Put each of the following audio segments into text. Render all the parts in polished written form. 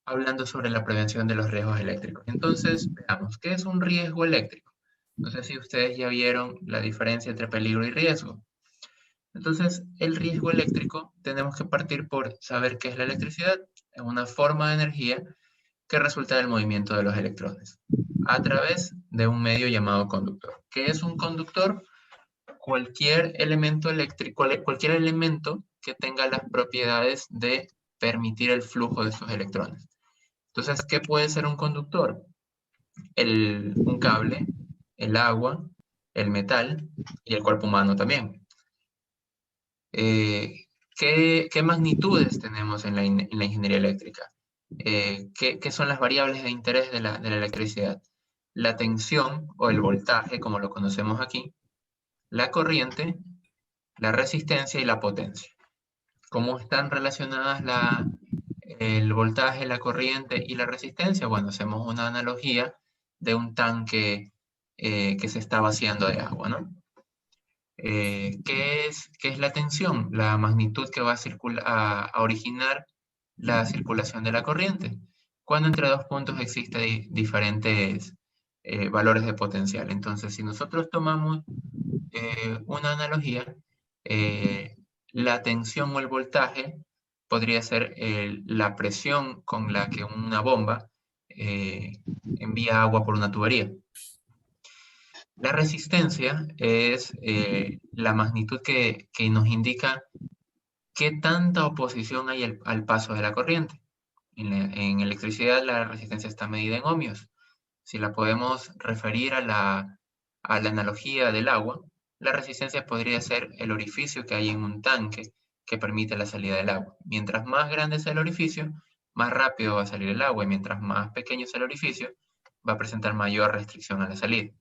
hablando sobre la prevención de los riesgos eléctricos. Entonces, veamos, ¿qué es un riesgo eléctrico? No sé si ustedes ya vieron la diferencia entre peligro y riesgo. Entonces, el riesgo eléctrico, tenemos que partir por saber qué es la electricidad. Es una forma de energía que resulta del movimiento de los electrones a través de un medio llamado conductor. ¿Qué es un conductor? Cualquier elemento eléctrico, cualquier elemento que tenga las propiedades de permitir el flujo de estos electrones. Entonces, ¿qué puede ser un conductor? Un cable, el agua, el metal y el cuerpo humano también. ¿Qué magnitudes tenemos en la ingeniería eléctrica? ¿Qué son las variables de interés de la electricidad? La tensión o el voltaje, como lo conocemos aquí, la corriente, la resistencia y la potencia. ¿Cómo están relacionadas el voltaje, la corriente y la resistencia? Bueno, hacemos una analogía de un tanque que se está vaciando de agua, ¿no? ¿Qué es la tensión? La magnitud que va a originar la circulación de la corriente. Cuando entre dos puntos existen diferentes valores de potencial. Entonces, si nosotros tomamos una analogía, eh, la tensión o el voltaje podría ser la presión con la que una bomba envía agua por una tubería. La resistencia es la magnitud que nos indica qué tanta oposición hay al paso de la corriente. En electricidad la resistencia está medida en ohmios. Si la podemos referir a la analogía del agua, la resistencia podría ser el orificio que hay en un tanque que permite la salida del agua. Mientras más grande sea el orificio, más rápido va a salir el agua, y mientras más pequeño sea el orificio, va a presentar mayor restricción a la salida.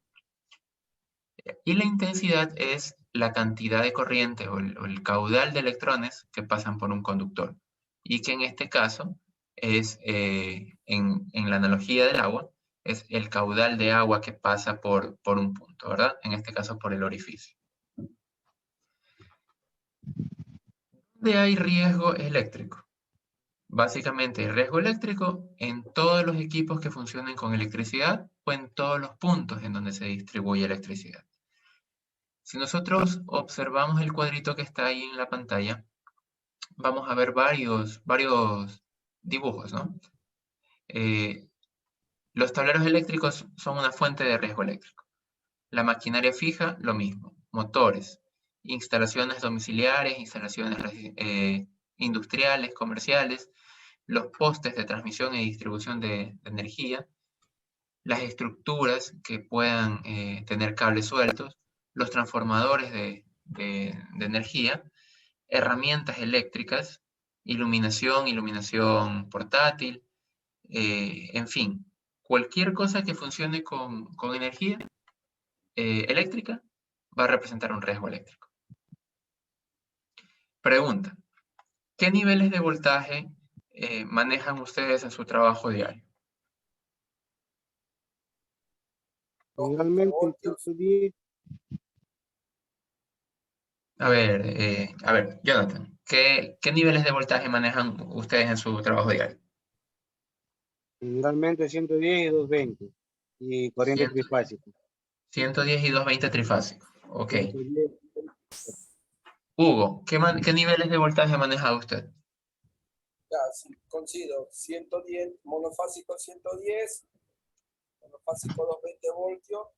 Y la intensidad es la cantidad de corriente o el caudal de electrones que pasan por un conductor. Y que en este caso es, en la analogía del agua, es el caudal de agua que pasa por un punto, ¿verdad? En este caso por el orificio. ¿Dónde hay riesgo eléctrico? Básicamente hay riesgo eléctrico en todos los equipos que funcionen con electricidad o en todos los puntos en donde se distribuye electricidad. Si nosotros observamos el cuadrito que está ahí en la pantalla, vamos a ver varios dibujos, ¿no? Los tableros eléctricos son una fuente de riesgo eléctrico. La maquinaria fija, lo mismo. Motores, instalaciones domiciliares, instalaciones industriales, comerciales, los postes de transmisión y distribución de energía, las estructuras que puedan tener cables sueltos, los transformadores de energía, herramientas eléctricas, iluminación portátil, en fin, cualquier cosa que funcione con energía eléctrica va a representar un riesgo eléctrico. Pregunta, ¿qué niveles de voltaje manejan ustedes en su trabajo diario? Generalmente 110. A ver, Jonathan, ¿qué niveles de voltaje manejan ustedes en su trabajo diario? Generalmente 110 y 220. Y corriente 100, trifásica. 110 y 220 trifásico. Ok. 110. Hugo, ¿qué niveles de voltaje maneja usted? Ya, sí, coincido. 110, monofásico 110, monofásico 220 voltios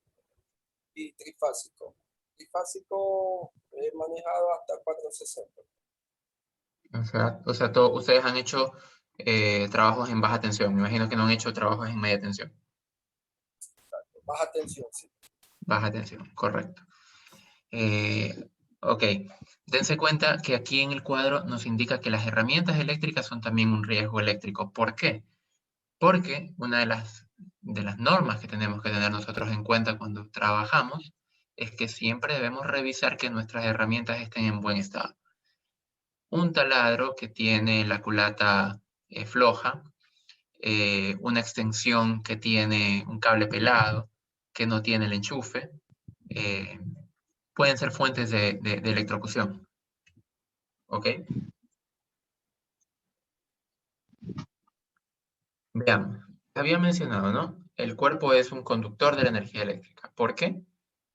y trifásico. Trifásico he manejado hasta 460. O sea, ustedes han hecho trabajos en baja tensión. Me imagino que no han hecho trabajos en media tensión. Baja tensión, sí. Baja tensión, correcto. Ok, dense cuenta que aquí en el cuadro nos indica que las herramientas eléctricas son también un riesgo eléctrico. ¿Por qué? Porque una de las normas que tenemos que tener nosotros en cuenta cuando trabajamos es que siempre debemos revisar que nuestras herramientas estén en buen estado. Un taladro que tiene la culata floja, una extensión que tiene un cable pelado, que no tiene el enchufe, eh, pueden ser fuentes de electrocución. ¿Ok? Veamos. Había mencionado, ¿no? El cuerpo es un conductor de la energía eléctrica. ¿Por qué?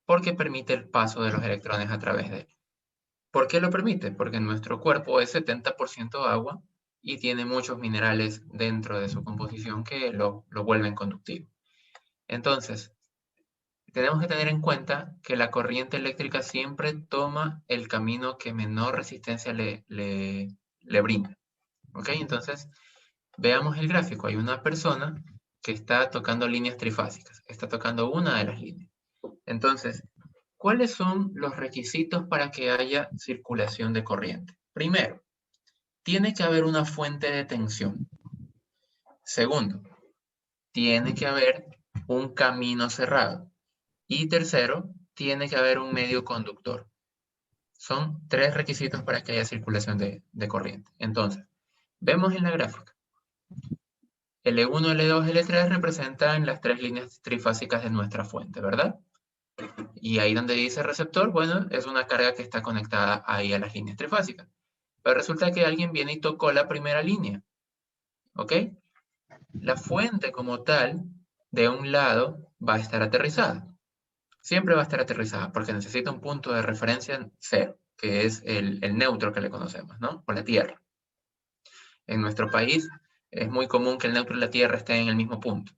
Porque permite el paso de los electrones a través de él. ¿Por qué lo permite? Porque nuestro cuerpo es 70% agua y tiene muchos minerales dentro de su composición que lo vuelven conductivo. Entonces, tenemos que tener en cuenta que la corriente eléctrica siempre toma el camino que menor resistencia le brinda. ¿Ok? Entonces, veamos el gráfico. Hay una persona que está tocando líneas trifásicas. Está tocando una de las líneas. Entonces, ¿cuáles son los requisitos para que haya circulación de corriente? Primero, tiene que haber una fuente de tensión. Segundo, tiene que haber un camino cerrado. Y tercero, tiene que haber un medio conductor. Son 3 requisitos para que haya circulación de corriente. Entonces, vemos en la gráfica. L1, L2, L3 representan las 3 líneas trifásicas de nuestra fuente, ¿verdad? Y ahí donde dice receptor, bueno, es una carga que está conectada ahí a las líneas trifásicas. Pero resulta que alguien viene y tocó la primera línea, ¿ok? La fuente como tal, de un lado, va a estar aterrizada. Siempre va a estar aterrizada porque necesita un punto de referencia cero, que es el neutro que le conocemos, ¿no? O la Tierra. En nuestro país es muy común que el neutro y la Tierra estén en el mismo punto.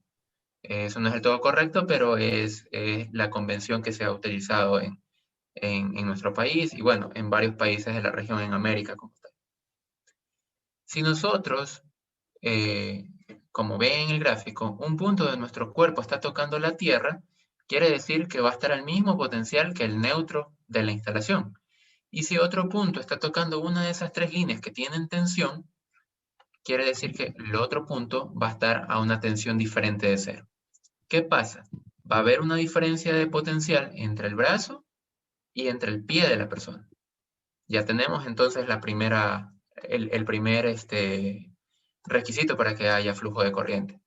Eso no es del todo correcto, pero es la convención que se ha utilizado en nuestro país y bueno, en varios países de la región en América como tal. Si nosotros, como ven en el gráfico, un punto de nuestro cuerpo está tocando la Tierra, quiere decir que va a estar al mismo potencial que el neutro de la instalación. Y si otro punto está tocando una de esas 3 líneas que tienen tensión, quiere decir que el otro punto va a estar a una tensión diferente de cero. ¿Qué pasa? Va a haber una diferencia de potencial entre el brazo y entre el pie de la persona. Ya tenemos entonces el primer requisito para que haya flujo de corriente.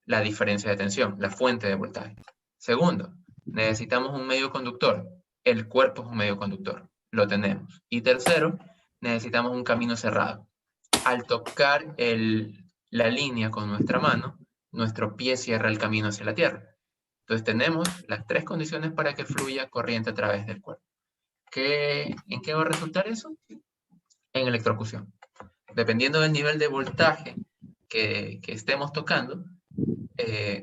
La diferencia de tensión, la fuente de voltaje. Segundo, necesitamos un medio conductor. El cuerpo es un medio conductor. Lo tenemos. Y tercero, necesitamos un camino cerrado. Al tocar la línea con nuestra mano, nuestro pie cierra el camino hacia la Tierra. Entonces tenemos las 3 condiciones para que fluya corriente a través del cuerpo. ¿En qué va a resultar eso? En electrocución. Dependiendo del nivel de voltaje que estemos tocando,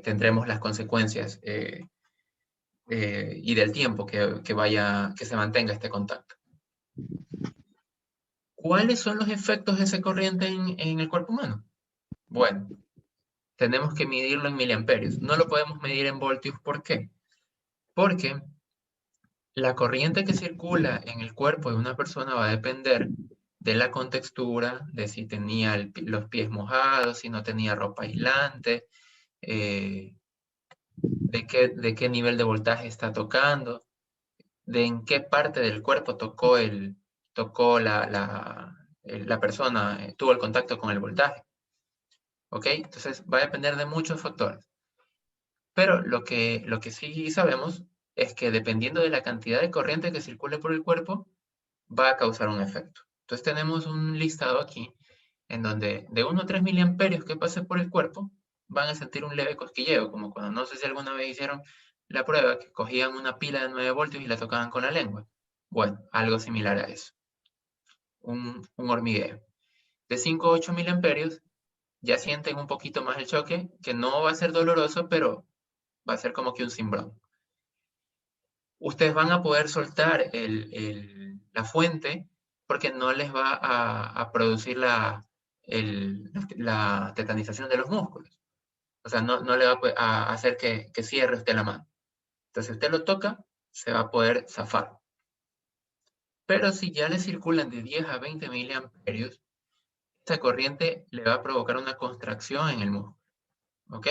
tendremos las consecuencias y del tiempo que se mantenga este contacto. ¿Cuáles son los efectos de esa corriente en el cuerpo humano? Bueno, tenemos que medirlo en miliamperios. No lo podemos medir en voltios. ¿Por qué? Porque la corriente que circula en el cuerpo de una persona va a depender de la contextura, de si tenía los pies mojados, si no tenía ropa aislante, de qué nivel de voltaje está tocando, de en qué parte del cuerpo tocó la persona, tuvo el contacto con el voltaje. ¿Ok? Entonces va a depender de muchos factores. Pero lo que sí sabemos es que dependiendo de la cantidad de corriente que circule por el cuerpo, va a causar un efecto. Entonces tenemos un listado aquí en donde de 1 a 3 miliamperios que pase por el cuerpo, van a sentir un leve cosquilleo, como cuando no sé si alguna vez hicieron la prueba que cogían una pila de 9 voltios y la tocaban con la lengua. Bueno, algo similar a eso. Un hormigueo. De 5 a 8 miliamperios ya sienten un poquito más el choque, que no va a ser doloroso, pero va a ser como que un cimbrón. Ustedes van a poder soltar la fuente porque no les va a producir la tetanización de los músculos. O sea, no le va a hacer que cierre usted la mano. Entonces, si usted lo toca, se va a poder zafar. Pero si ya le circulan de 10 a 20 miliamperios, esta corriente le va a provocar una contracción en el músculo. ¿Ok?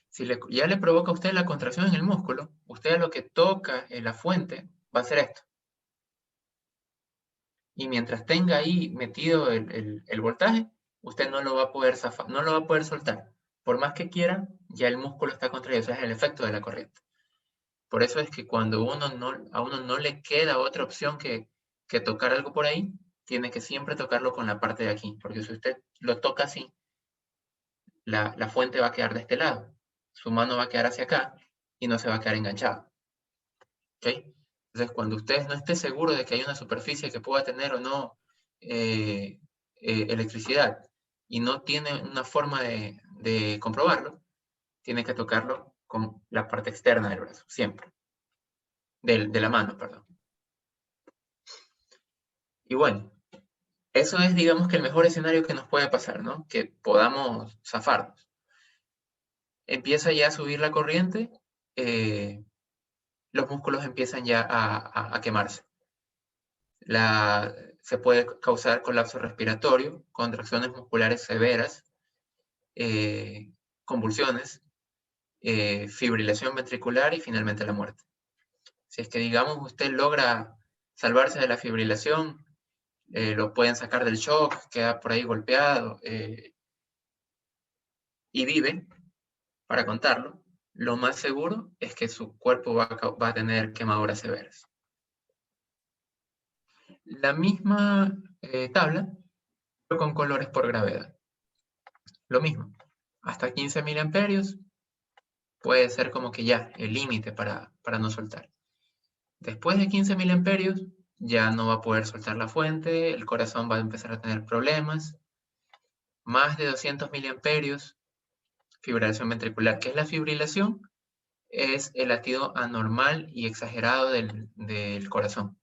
Si ya le provoca a usted la contracción en el músculo, usted a lo que toca en la fuente va a hacer esto. Y mientras tenga ahí metido el voltaje, usted no lo va a poder zafar, no lo va a poder soltar. Por más que quiera, ya el músculo está contraído. Ese es el efecto de la corriente. Por eso es que cuando a uno no le queda otra opción que tocar algo por ahí, tiene que siempre tocarlo con la parte de aquí. Porque si usted lo toca así, la fuente va a quedar de este lado. Su mano va a quedar hacia acá y no se va a quedar enganchada. ¿Ok? Entonces, cuando usted no esté seguro de que hay una superficie que pueda tener o no electricidad y no tiene una forma de comprobarlo, tiene que tocarlo con la parte externa del brazo, siempre. De la mano, perdón. Y bueno, eso es, digamos, que el mejor escenario que nos puede pasar, ¿no? Que podamos zafarnos. Empieza ya a subir la corriente, los músculos empiezan ya a quemarse. Se puede causar colapso respiratorio, contracciones musculares severas, convulsiones, fibrilación ventricular y finalmente la muerte. Si es que, digamos, usted logra salvarse de la fibrilación, lo pueden sacar del shock, queda por ahí golpeado y vive, para contarlo, lo más seguro es que su cuerpo va a tener quemaduras severas. La misma tabla, pero con colores por gravedad. Lo mismo, hasta 15 miliamperios puede ser como que ya el límite para no soltar. Después de 15 miliamperios ya no va a poder soltar la fuente, el corazón va a empezar a tener problemas. Más de 200 miliamperios, fibrilación ventricular. ¿Qué es la fibrilación? Es el latido anormal y exagerado del corazón.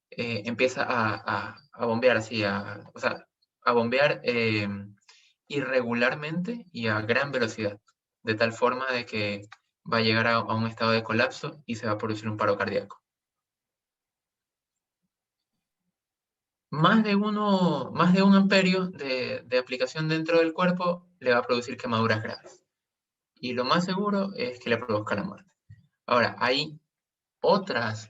Empieza a bombear así, o sea, a bombear irregularmente y a gran velocidad, de tal forma de que va a llegar a un estado de colapso y se va a producir un paro cardíaco. Más de un amperio de aplicación dentro del cuerpo le va a producir quemaduras graves. Y lo más seguro es que le produzca la muerte. Ahora, hay otras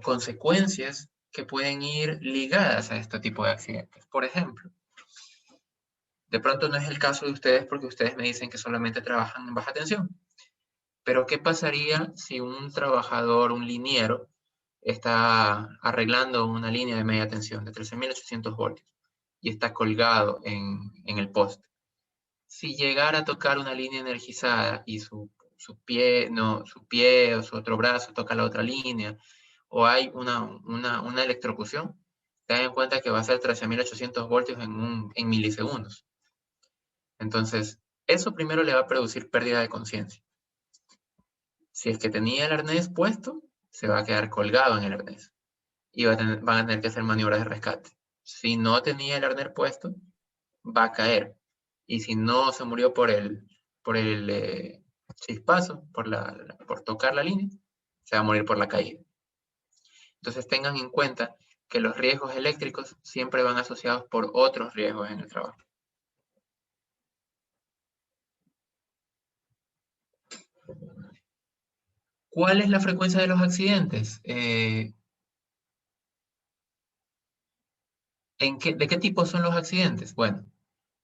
consecuencias que pueden ir ligadas a este tipo de accidentes. Por ejemplo, de pronto no es el caso de ustedes porque ustedes me dicen que solamente trabajan en baja tensión. Pero ¿qué pasaría si un trabajador, un liniero, está arreglando una línea de media tensión de 13.800 voltios y está colgado en el poste? Si llegara a tocar una línea energizada y su pie o su otro brazo toca la otra línea, o hay una electrocución, ten en cuenta que va a ser 13.800 voltios en milisegundos. Entonces, eso primero le va a producir pérdida de conciencia. Si es que tenía el arnés puesto, se va a quedar colgado en el arnés y van a tener que hacer maniobras de rescate. Si no tenía el arnés puesto, va a caer. Y si no se murió por el chispazo, por tocar la línea, se va a morir por la caída. Entonces tengan en cuenta que los riesgos eléctricos siempre van asociados por otros riesgos en el trabajo. ¿Cuál es la frecuencia de los accidentes? ¿De qué tipo son los accidentes? Bueno,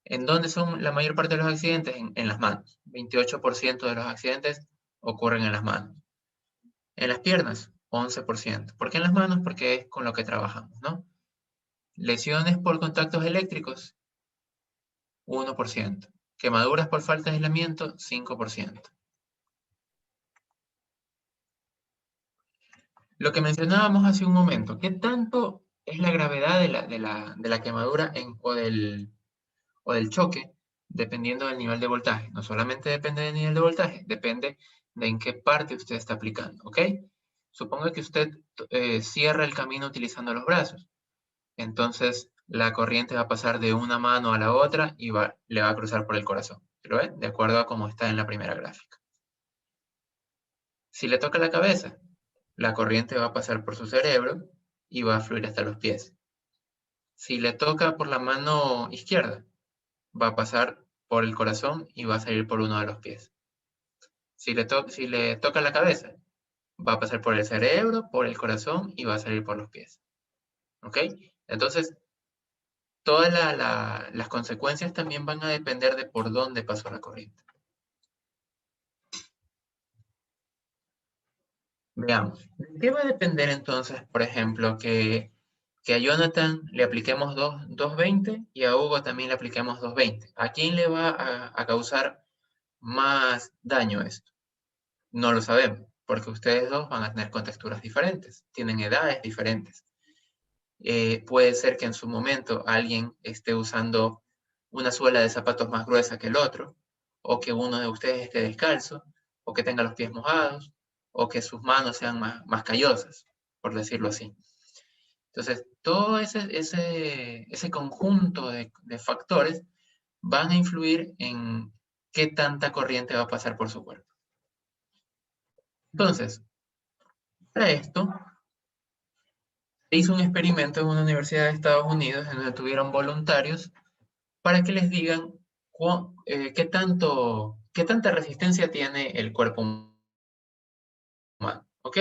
¿en dónde son la mayor parte de los accidentes? En las manos. 28% de los accidentes ocurren en las manos. En las piernas, 11%. ¿Por qué en las manos? Porque es con lo que trabajamos, ¿no? Lesiones por contactos eléctricos, 1%. Quemaduras por falta de aislamiento, 5%. Lo que mencionábamos hace un momento, ¿qué tanto es la gravedad de la quemadura o del choque, dependiendo del nivel de voltaje? No solamente depende del nivel de voltaje, depende de en qué parte usted está aplicando, ¿ok? Suponga que usted cierra el camino utilizando los brazos. Entonces, la corriente va a pasar de una mano a la otra y le va a cruzar por el corazón. ¿Lo ven? De acuerdo a cómo está en la primera gráfica. Si le toca la cabeza, la corriente va a pasar por su cerebro y va a fluir hasta los pies. Si le toca por la mano izquierda, va a pasar por el corazón y va a salir por uno de los pies. Si le toca la cabeza, va a pasar por el cerebro, por el corazón y va a salir por los pies. ¿Ok? Entonces, todas las consecuencias también van a depender de por dónde pasó la corriente. Veamos. ¿De qué va a depender entonces, por ejemplo, que que a Jonathan le apliquemos 220 y a Hugo también le apliquemos 220. ¿A quién le va a causar más daño esto? No lo sabemos, porque ustedes dos van a tener contexturas diferentes, tienen edades diferentes. Puede ser que en su momento alguien esté usando una suela de zapatos más gruesa que el otro, o que uno de ustedes esté descalzo, o que tenga los pies mojados, o que sus manos sean más callosas, por decirlo así. Entonces, todo ese conjunto de factores van a influir en qué tanta corriente va a pasar por su cuerpo. Entonces, para esto, se hizo un experimento en una universidad de Estados Unidos en donde tuvieron voluntarios para que les digan qué tanta resistencia tiene el cuerpo humano, ¿ok?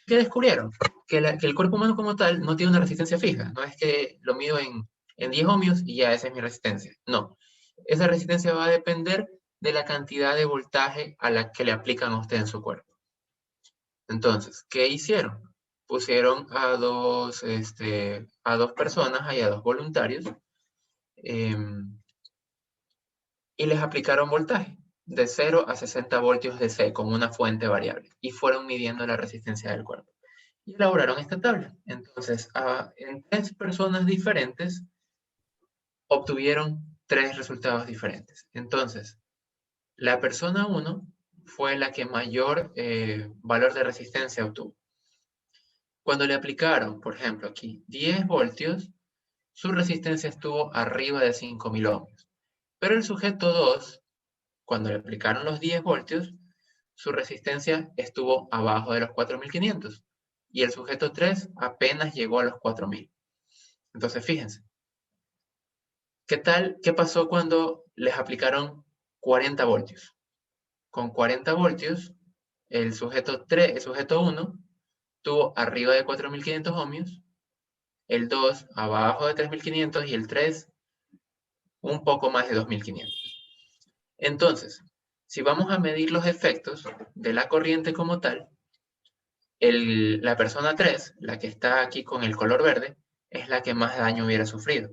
¿Qué descubrieron? Que el cuerpo humano como tal no tiene una resistencia fija, no es que lo mido en 10 ohmios y ya esa es mi resistencia, no. Esa resistencia va a depender de la cantidad de voltaje a la que le aplican a usted en su cuerpo. Entonces, ¿qué hicieron? Pusieron a dos personas, a dos voluntarios, y les aplicaron voltaje de 0 a 60 voltios DC con una fuente variable y fueron midiendo la resistencia del cuerpo. Y elaboraron esta tabla. Entonces, en 3 personas diferentes obtuvieron 3 resultados diferentes. Entonces, la persona 1 fue la que mayor valor de resistencia obtuvo. Cuando le aplicaron, por ejemplo, aquí 10 voltios, su resistencia estuvo arriba de 5000 ohmios. Pero el sujeto 2, cuando le aplicaron los 10 voltios, su resistencia estuvo abajo de los 4500. Y el sujeto 3 apenas llegó a los 4000. Entonces, fíjense. ¿Qué pasó cuando les aplicaron 40 voltios? Con 40 voltios, el sujeto 1 tuvo arriba de 4500 ohmios, el 2 abajo de 3500 y el 3 un poco más de 2500. Entonces, si vamos a medir los efectos de la corriente como tal, la persona 3, la que está aquí con el color verde, es la que más daño hubiera sufrido,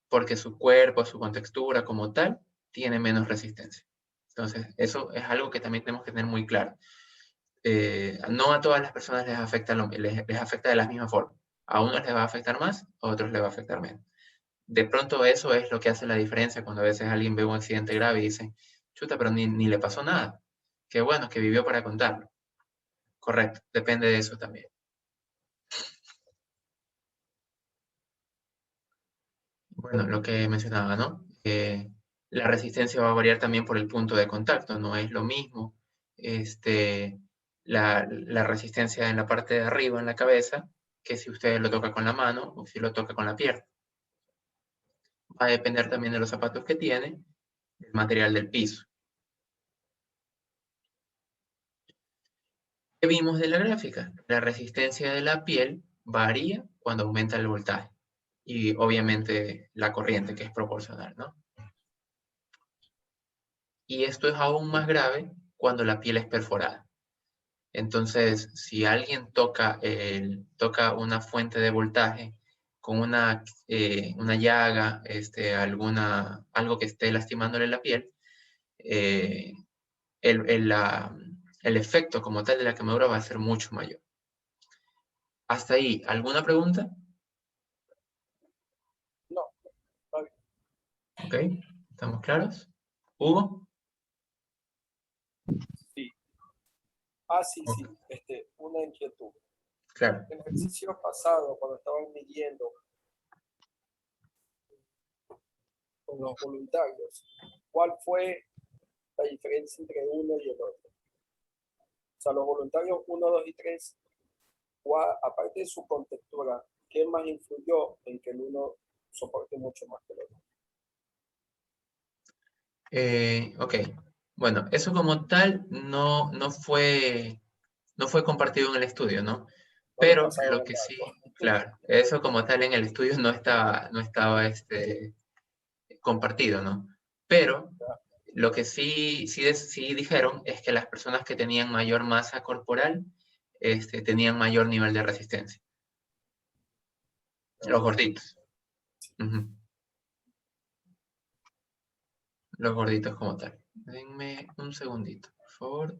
porque su cuerpo, su contextura como tal, tiene menos resistencia. Entonces, eso es algo que también tenemos que tener muy claro. No a todas las personas les afecta de la misma forma. A unos les va a afectar más, a otros les va a afectar menos. De pronto eso es lo que hace la diferencia cuando a veces alguien ve un accidente grave y dice, chuta, pero ni le pasó nada. Qué bueno que vivió para contarlo. Correcto, depende de eso también. Bueno, lo que mencionaba, ¿no? La resistencia va a variar también por el punto de contacto, no es lo mismo la resistencia en la parte de arriba, en la cabeza, que si usted lo toca con la mano o si lo toca con la pierna. Va a depender también de los zapatos que tiene, del material del piso. ¿Qué vimos de la gráfica? La resistencia de la piel varía cuando aumenta el voltaje y obviamente la corriente que es proporcional, ¿no? Y esto es aún más grave cuando la piel es perforada. Entonces, si alguien toca una fuente de voltaje con una llaga, algo que esté lastimándole la piel, eh, el efecto como tal de la quemadura va a ser mucho mayor. ¿Hasta ahí alguna pregunta? No, está Ok, bien. ¿estamos claros? ¿Hugo? Sí. Sí, Ok, sí. Una inquietud. claro. En el ejercicio pasado, cuando estaban midiendo con los voluntarios, ¿cuál fue la diferencia entre uno y el otro? O sea, los voluntarios 1, 2 y 3, aparte de su contextura, ¿qué más influyó en que el uno soporte mucho más que el otro? Ok, bueno, eso como tal no fue compartido en el estudio, ¿no? No le Pero pasaron lo el que sí, dato. claro, eso como tal en el estudio no estaba compartido, ¿no? Pero lo que sí dijeron es que las personas que tenían mayor masa corporal tenían mayor nivel de resistencia. Los gorditos. Ujú. Los gorditos como tal. Denme un segundito, por favor.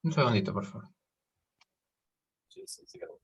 Un segundito, por favor. Sí, sí, sí, claro.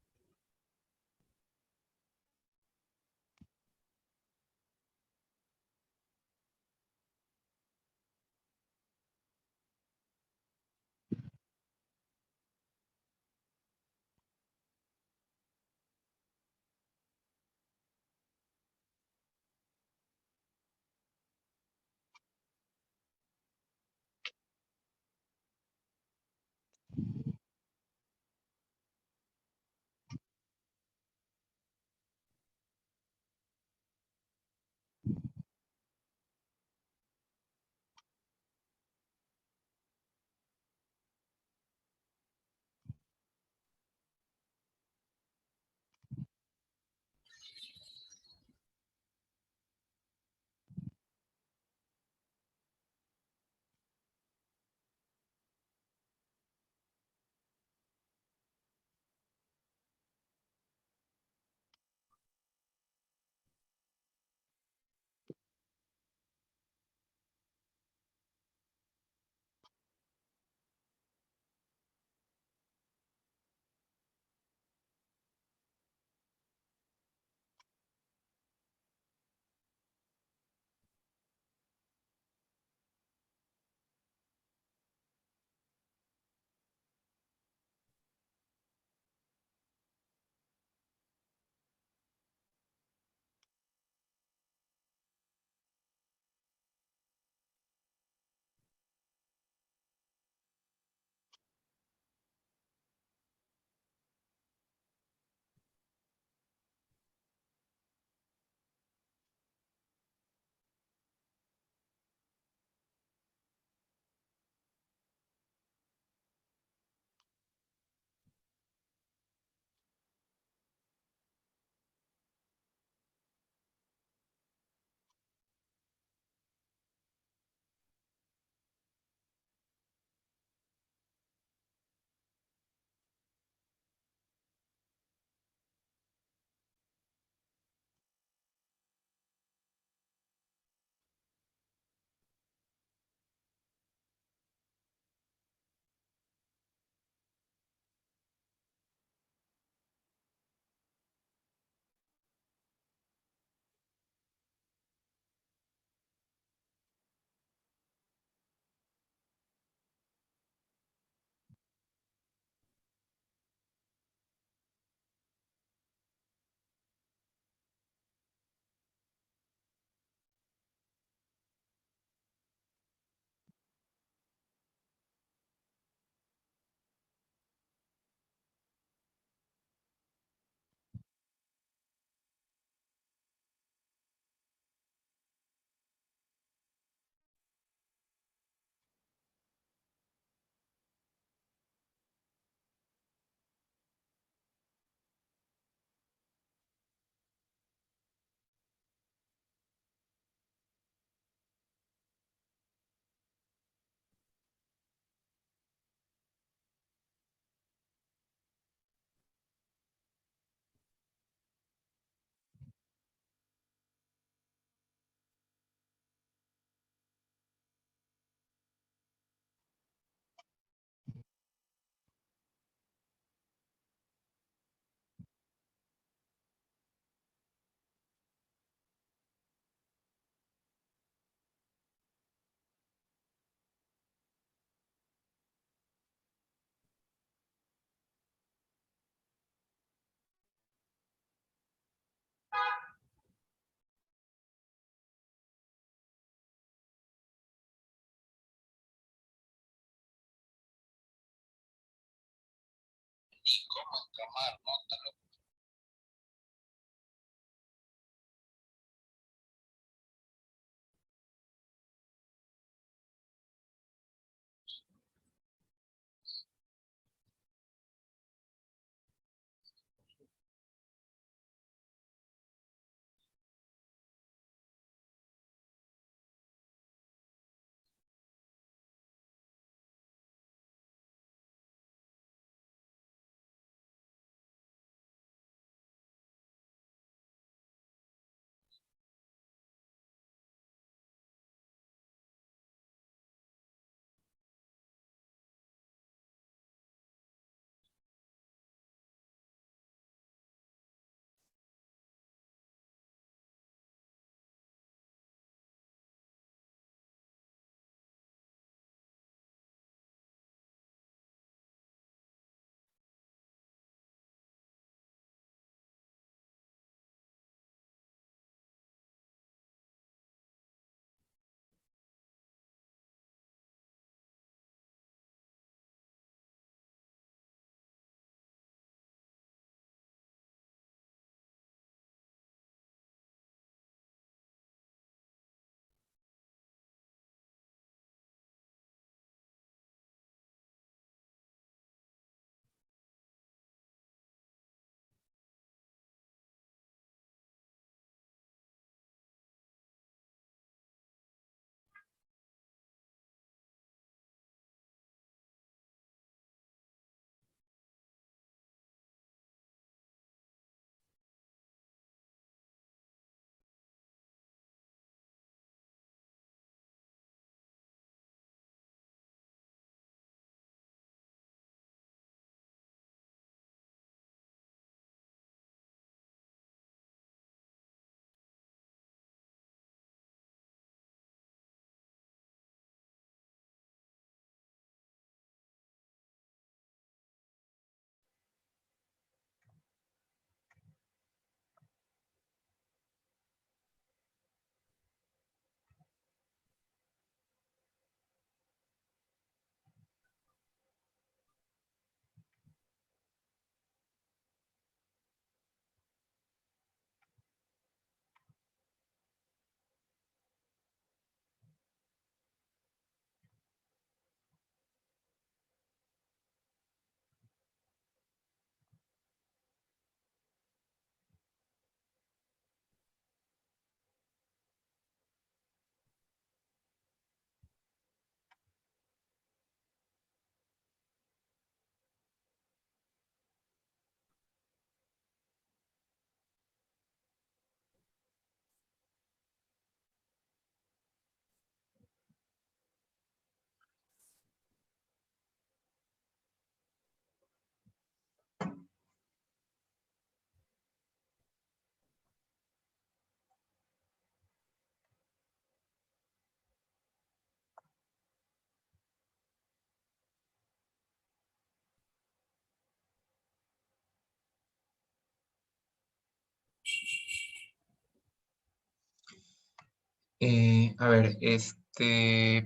A ver,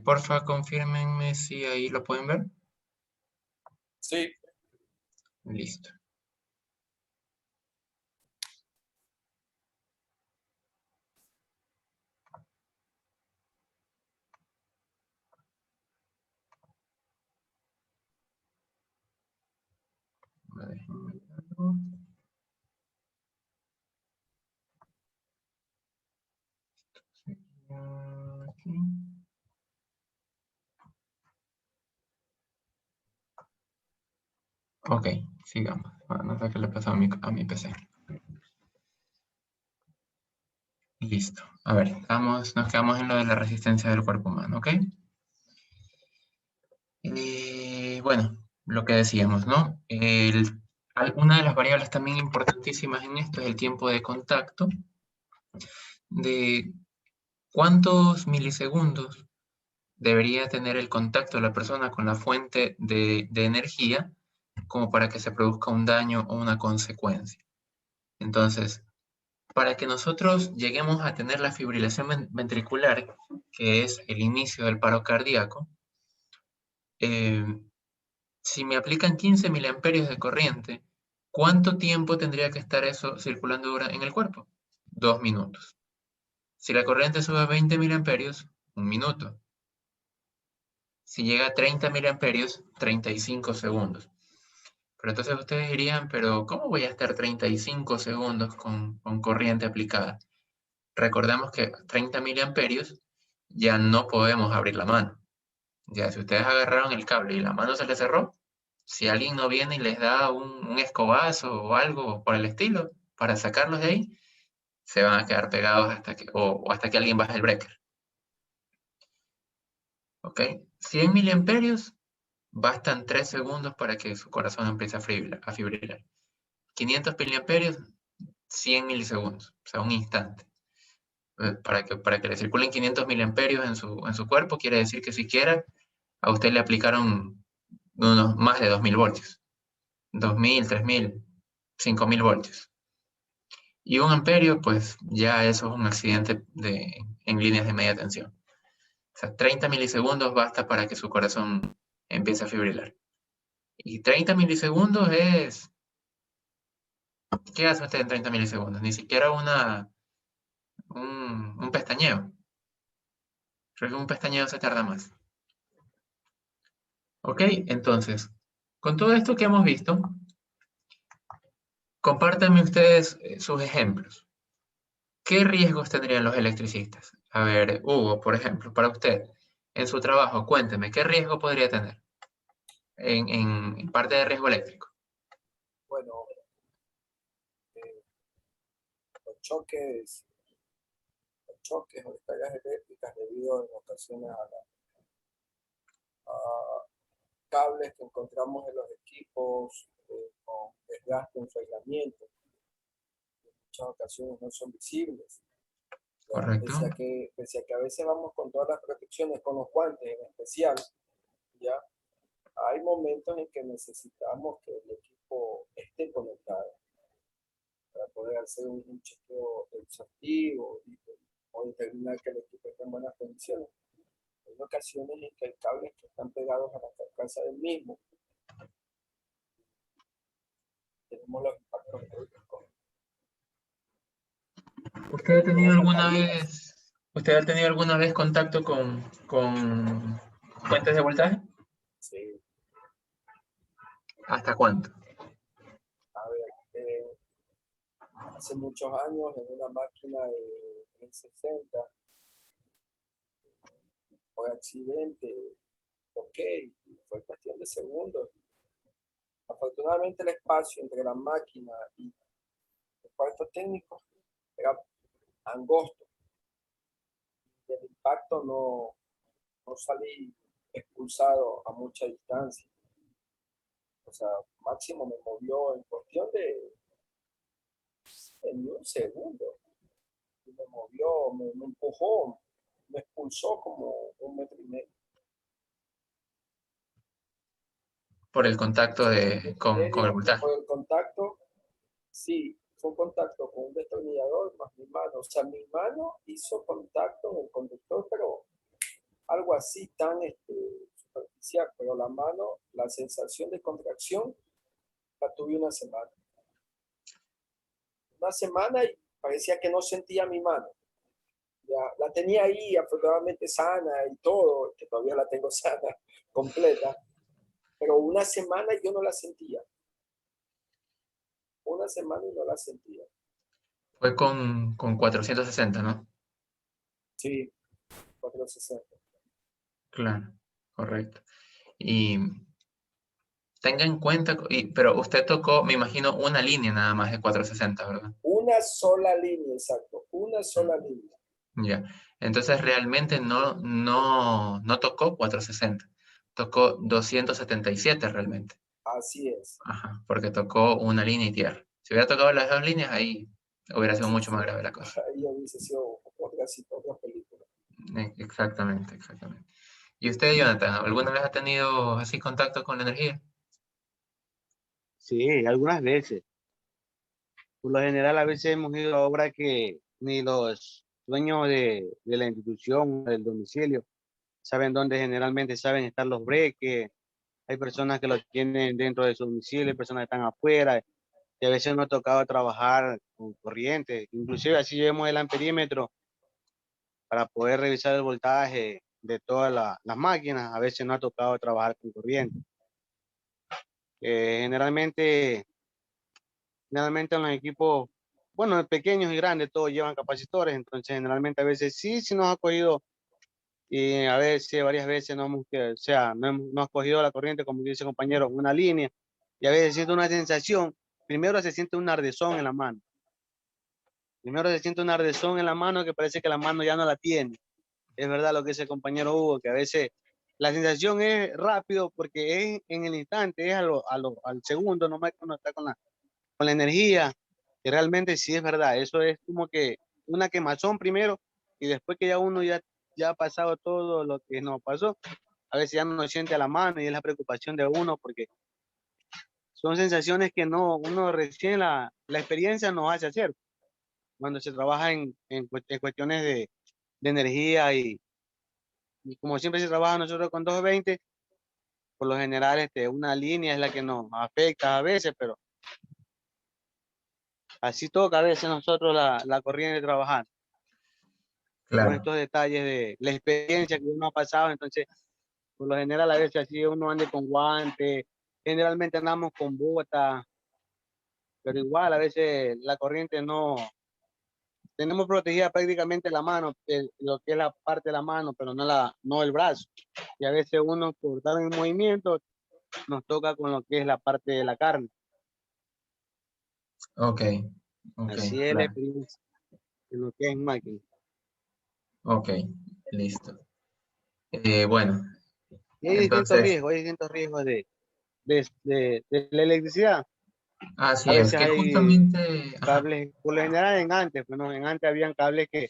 porfa, confírmenme si ahí lo pueden ver. Sí, Listo. A ver, déjenme verlo. Aquí. Ok, sigamos. No sé qué le pasó a mi PC. Listo. A ver, nos quedamos en lo de la resistencia del cuerpo humano, ¿ok? Bueno, lo que decíamos, ¿no? Una de las variables también importantísimas en esto es el tiempo de contacto, de cuántos milisegundos debería tener el contacto de la persona con la fuente de energía como para que se produzca un daño o una consecuencia. Entonces, para que nosotros lleguemos a tener la fibrilación ventricular, que es el inicio del paro cardíaco, eh, si me aplican 15 miliamperios de corriente, ¿cuánto tiempo tendría que estar eso circulando en el cuerpo? 2 minutos. Si la corriente sube a 20 miliamperios, 1 minuto. Si llega a 30 miliamperios, 35 segundos. Pero entonces ustedes dirían, pero ¿cómo voy a estar 35 segundos con corriente aplicada? Recordemos que 30 miliamperios ya no podemos abrir la mano. Ya si ustedes agarraron el cable y la mano se les cerró, si alguien no viene y les da un escobazo o algo por el estilo para sacarlos de ahí, se van a quedar pegados o hasta que alguien baje el breaker. ¿Ok? 100 miliamperios bastan 3 segundos para que su corazón empiece a fibrilar. 500 miliamperios, 100 milisegundos, o sea, un instante. Para que le circulen 500 miliamperios en su cuerpo, quiere decir que siquiera a usted le aplicaron unos más de 2000 voltios. 2000, 3000, 5000 voltios. Y 1 amperio, pues ya eso es un accidente en líneas de media tensión. O sea, 30 milisegundos basta para que su corazón empiece a fibrilar. Y 30 milisegundos es... ¿Qué hace usted en 30 milisegundos? Ni siquiera un pestañeo. Creo que un pestañeo se tarda más. ¿Ok? Entonces, con todo esto que hemos visto, compártanme ustedes sus ejemplos. ¿Qué riesgos tendrían los electricistas? A ver, Hugo, por ejemplo, para usted, en su trabajo, cuénteme, ¿qué riesgo podría tener en parte de riesgo eléctrico? bueno, los choques o descargas eléctricas debido en ocasiones a cables que encontramos en los equipos con desgaste en su aislamiento. En muchas ocasiones no son visibles. ¿Ya? ¿Correcto? Pese a que a veces vamos con todas las protecciones, con los guantes en especial, ¿ya? Hay momentos en que necesitamos que el equipo esté conectado para poder hacer un chequeo exhaustivo o determinar que el equipo esté en buenas condiciones. Hay ocasiones en que hay cables que están pegados a la carcasa del mismo. Tenemos los impactos eléctricos. ¿Usted ha tenido Provoca alguna caídas. vez, usted ha tenido alguna vez contacto con fuentes de voltaje? Sí. ¿Hasta cuánto? A ver, hace muchos años en una máquina de 360, por accidente, ok, fue cuestión de segundos. Afortunadamente el espacio entre la máquina y el cuarto técnico era angosto. Del impacto no salí expulsado a mucha distancia. O sea, máximo me movió en cuestión de en un segundo. Y me movió, me empujó, me expulsó como 1,5 metros. Por el contacto O sea, con el voltaje. por el contacto, sí, fue un contacto con un destornillador más mi mano. O sea, mi mano hizo contacto en el conductor, pero algo así tan superficial. Pero la mano, la sensación de contracción, la tuve una semana. Una semana y parecía que no sentía mi mano. Ya, la tenía ahí afortunadamente sana y todo, que todavía la tengo sana, completa. Pero una semana yo no la sentía. Una semana y no la sentía. Fue con 460, ¿no? Sí, 460. Claro, correcto. Y tenga en cuenta, pero usted tocó, me imagino, una línea nada más de 460, ¿verdad? Una sola línea, exacto. Una sola línea. Ya. Entonces realmente no tocó 460. Tocó 277 realmente. Así es. Ajá, porque tocó una línea y tierra. Si hubiera tocado las dos líneas, ahí hubiera sido mucho más grave la cosa. Ahí hubiese sido otra película. Exactamente, exactamente. ¿Y usted, Jonathan, alguna vez ha tenido así contacto con la energía? Sí, algunas veces. Por lo general, a veces hemos ido a obras que ni los dueños de la institución, del domicilio, saben dónde generalmente saben estar los breques. Hay personas que los tienen dentro de su domicilio, hay personas que están afuera, y a veces nos ha tocado trabajar con corriente. Inclusive así llevamos el amperímetro para poder revisar el voltaje de todas las máquinas. A veces nos ha tocado trabajar con corriente. Generalmente en los equipos, bueno, pequeños y grandes, todos llevan capacitores, entonces generalmente a veces sí nos ha cogido y a veces, varias veces no hemos, o sea, no ha cogido la corriente, como dice el compañero, una línea, y a veces siento una sensación, primero se siente un ardezón en la mano, primero se siente un ardezón en la mano que parece que la mano ya no la tiene. Es verdad lo que dice el compañero Hugo, que a veces la sensación es rápido porque es en el instante, es al segundo, nomás cuando está con la energía, y realmente sí es verdad, eso es como que una quemazón primero, y después que ya uno ya ha pasado todo lo que nos pasó, a veces ya no siente a la mano y es la preocupación de uno porque son sensaciones que no, uno recién la experiencia nos hace hacer cuando se trabaja en cuestiones de energía y como siempre se trabaja nosotros con 220, por lo general una línea es la que nos afecta a veces, pero así toca a veces nosotros la corriente de trabajar con Claro. estos detalles de la experiencia que uno ha pasado. Entonces, por lo general, a veces así uno anda con guantes, generalmente andamos con botas, pero igual a veces la corriente no, tenemos protegida prácticamente la mano, lo que es la parte de la mano, pero no el brazo. Y a veces uno por dar un movimiento nos toca con lo que es la parte de la carne. Ok, ok, Así es la claro. experiencia en lo que es máquina. Ok, listo. Bueno, Y entonces, hay distintos riesgos de la electricidad. así A es, veces que hay justamente, ajá, cables, por lo general bueno, en antes habían cables que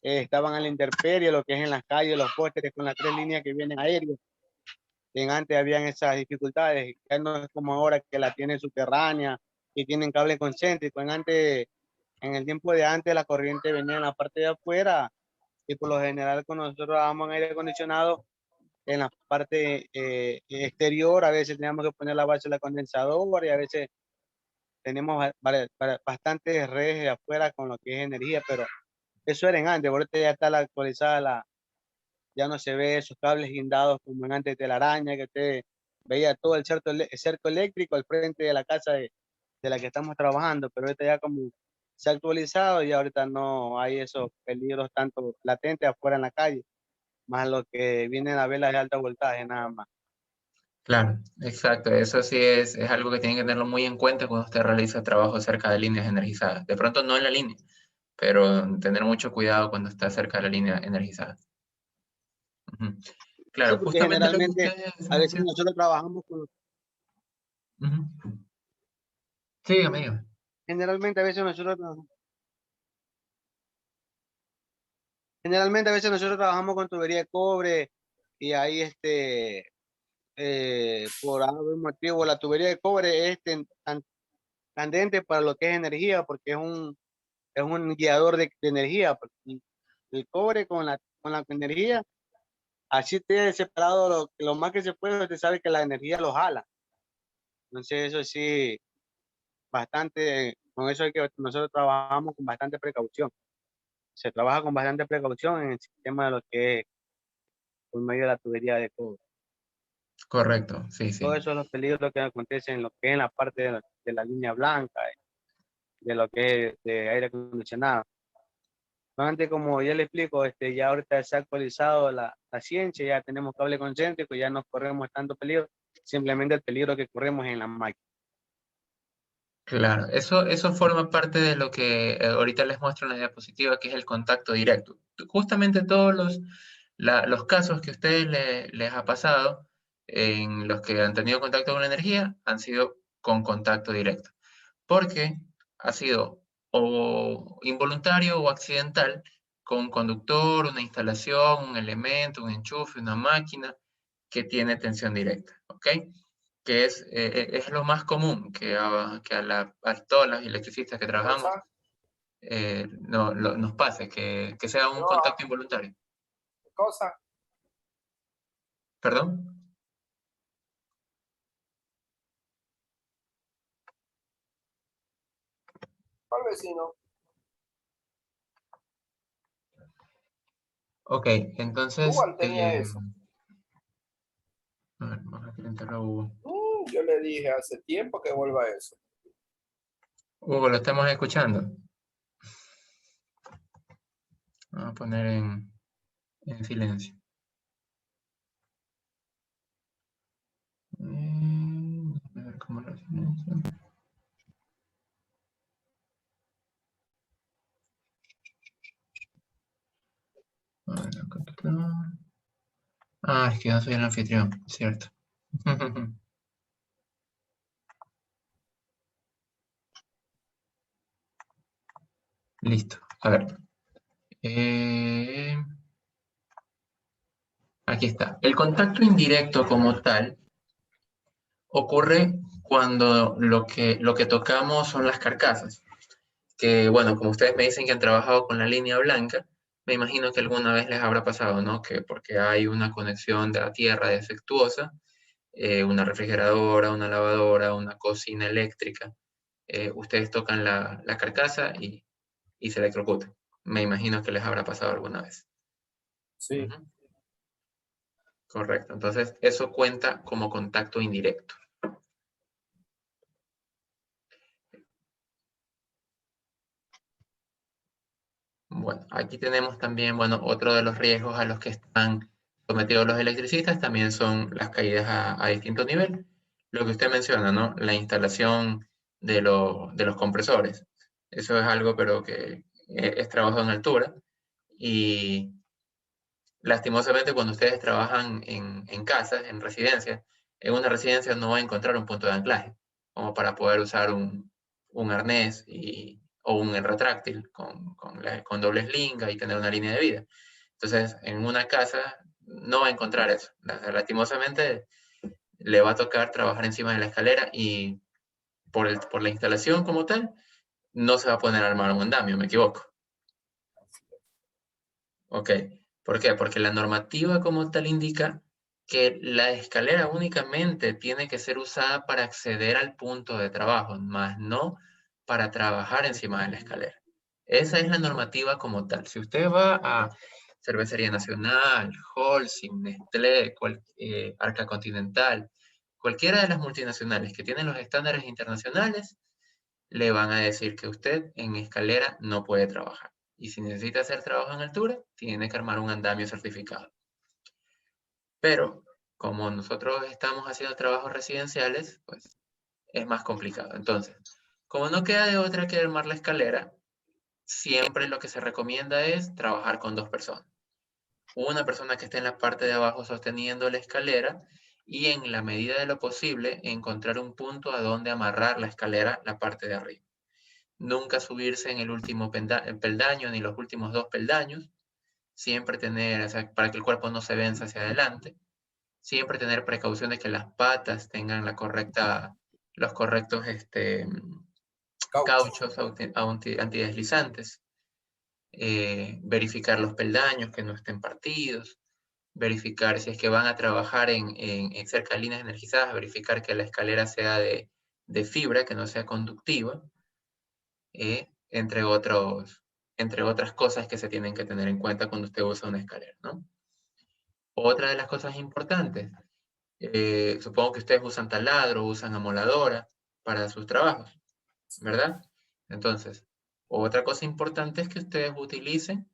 estaban a la intemperie, lo que es en las calles, los postes con las 3 líneas que vienen aéreos. En antes habían esas dificultades, ya no es como ahora que la tienen subterránea y tienen cable concéntrico. En el tiempo de antes la corriente venía en la parte de afuera y por lo general cuando nosotros trabajamos en aire acondicionado, en la parte exterior, a veces teníamos que poner la base de la condensadora y a veces tenemos bastantes redes de afuera con lo que es energía, pero eso era en antes, ahorita ya está la actualizada, ya no se ve esos cables guindados como en antes de la araña, que usted veía todo el cerco eléctrico al frente de la casa de la que estamos trabajando, pero ahorita ya como se ha actualizado y ahorita no hay esos peligros tanto latentes afuera en la calle, más lo que vienen a velas de alta voltaje nada más. claro, exacto, eso sí es algo que tiene que tenerlo muy en cuenta cuando usted realiza trabajo cerca de líneas energizadas. De pronto no en la línea, pero tener mucho cuidado cuando está cerca de la línea energizada. Ujú. Sí, Claro, porque justamente lo que generalmente ustedes a veces mencionan. nosotros trabajamos con, Ujú. Sí, amigo. generalmente a veces nosotros, generalmente a veces nosotros trabajamos con tubería de cobre y ahí por algún motivo la tubería de cobre es candente para lo que es energía, porque es un guiador de energía. Porque el cobre con la energía, así te separado lo más que se puede, usted sabe que la energía lo jala. Entonces eso sí, bastante, con eso es que nosotros trabajamos con bastante precaución. Se trabaja con bastante precaución en el sistema de lo que es por medio de la tubería de cobre. Correcto, sí, Todos sí. esos son los peligros que acontecen en lo que es en la parte de la línea blanca, de lo que es de aire acondicionado. Antes, como ya le explico, ya ahorita se ha actualizado la ciencia, ya tenemos cable concéntrico, ya no corremos tanto peligro, simplemente el peligro que corremos en la máquina. Claro, eso forma parte de lo que ahorita les muestro en la diapositiva, que es el contacto directo. Justamente todos los casos que a ustedes les ha pasado, en los que han tenido contacto con la energía, han sido con contacto directo. Porque ha sido o involuntario o accidental con un conductor, una instalación, un elemento, un enchufe, una máquina que tiene tensión directa, ¿ok? Que es lo más común a todos los electricistas que trabajamos Cosa, nos pase, que sea un no, contacto involuntario. cosa, ¿Perdón? al vecino. Ok, entonces, Igual tenía eso. a ver, vamos a intentarlo a Hugo. Yo le dije hace tiempo que vuelva a eso. Hugo, lo estamos escuchando. Vamos a poner en silencio. A ver cómo lo silencio. A ver, acá está. Ah, es que yo soy el anfitrión, cierto. Listo. A ver. Aquí está. El contacto indirecto como tal ocurre cuando lo que tocamos son las carcasas. Que, bueno, como ustedes me dicen que han trabajado con la línea blanca, me imagino que alguna vez les habrá pasado, ¿no? Que porque hay una conexión de la tierra defectuosa, una refrigeradora, una lavadora, una cocina eléctrica, ustedes tocan la carcasa y se electrocutan. Me imagino que les habrá pasado alguna vez. Sí. Ujú. Correcto. Entonces, eso cuenta como contacto indirecto. Bueno, aquí tenemos también, bueno, otro de los riesgos a los que están sometidos los electricistas también son las caídas a distinto nivel. Lo que usted menciona, ¿no? La instalación de los compresores. Eso es algo, pero que es trabajo en altura. Y lastimosamente, cuando ustedes trabajan en casas, en residencias, en una residencia no va a encontrar un punto de anclaje, como para poder usar un arnés o un retráctil con doble slinga y tener una línea de vida. Entonces, en una casa no va a encontrar eso. Lastimosamente, le va a tocar trabajar encima de la escalera y por la instalación como tal, no se va a poder armar un andamio, me equivoco. Ok, ¿por qué? Porque la normativa como tal indica que la escalera únicamente tiene que ser usada para acceder al punto de trabajo, más no para trabajar encima de la escalera. Esa es la normativa como tal. Si usted va a Cervecería Nacional, Holcim, Nestlé, Arca Continental, cualquiera de las multinacionales que tienen los estándares internacionales, le van a decir que usted en escalera no puede trabajar. Y si necesita hacer trabajo en altura, tiene que armar un andamio certificado. Pero como nosotros estamos haciendo trabajos residenciales, pues es más complicado. Entonces, como no queda de otra que armar la escalera, siempre lo que se recomienda es trabajar con dos personas. Una persona que esté en la parte de abajo sosteniendo la escalera y en la medida de lo posible encontrar un punto a donde amarrar la escalera, la parte de arriba. Nunca subirse en el último peldaño ni los últimos dos peldaños, siempre tener, o sea, para que el cuerpo no se venza hacia adelante, siempre tener precaución de que las patas tengan los correctos cauchos antideslizantes, verificar los peldaños que no estén partidos, verificar si es que van a trabajar en cerca de líneas energizadas, verificar que la escalera sea de fibra, que no sea conductiva, entre otras cosas que se tienen que tener en cuenta cuando usted usa una escalera, ¿no? Otra de las cosas importantes, supongo que ustedes usan taladro, usan amoladora para sus trabajos, ¿verdad? Entonces, otra cosa importante es que ustedes utilicen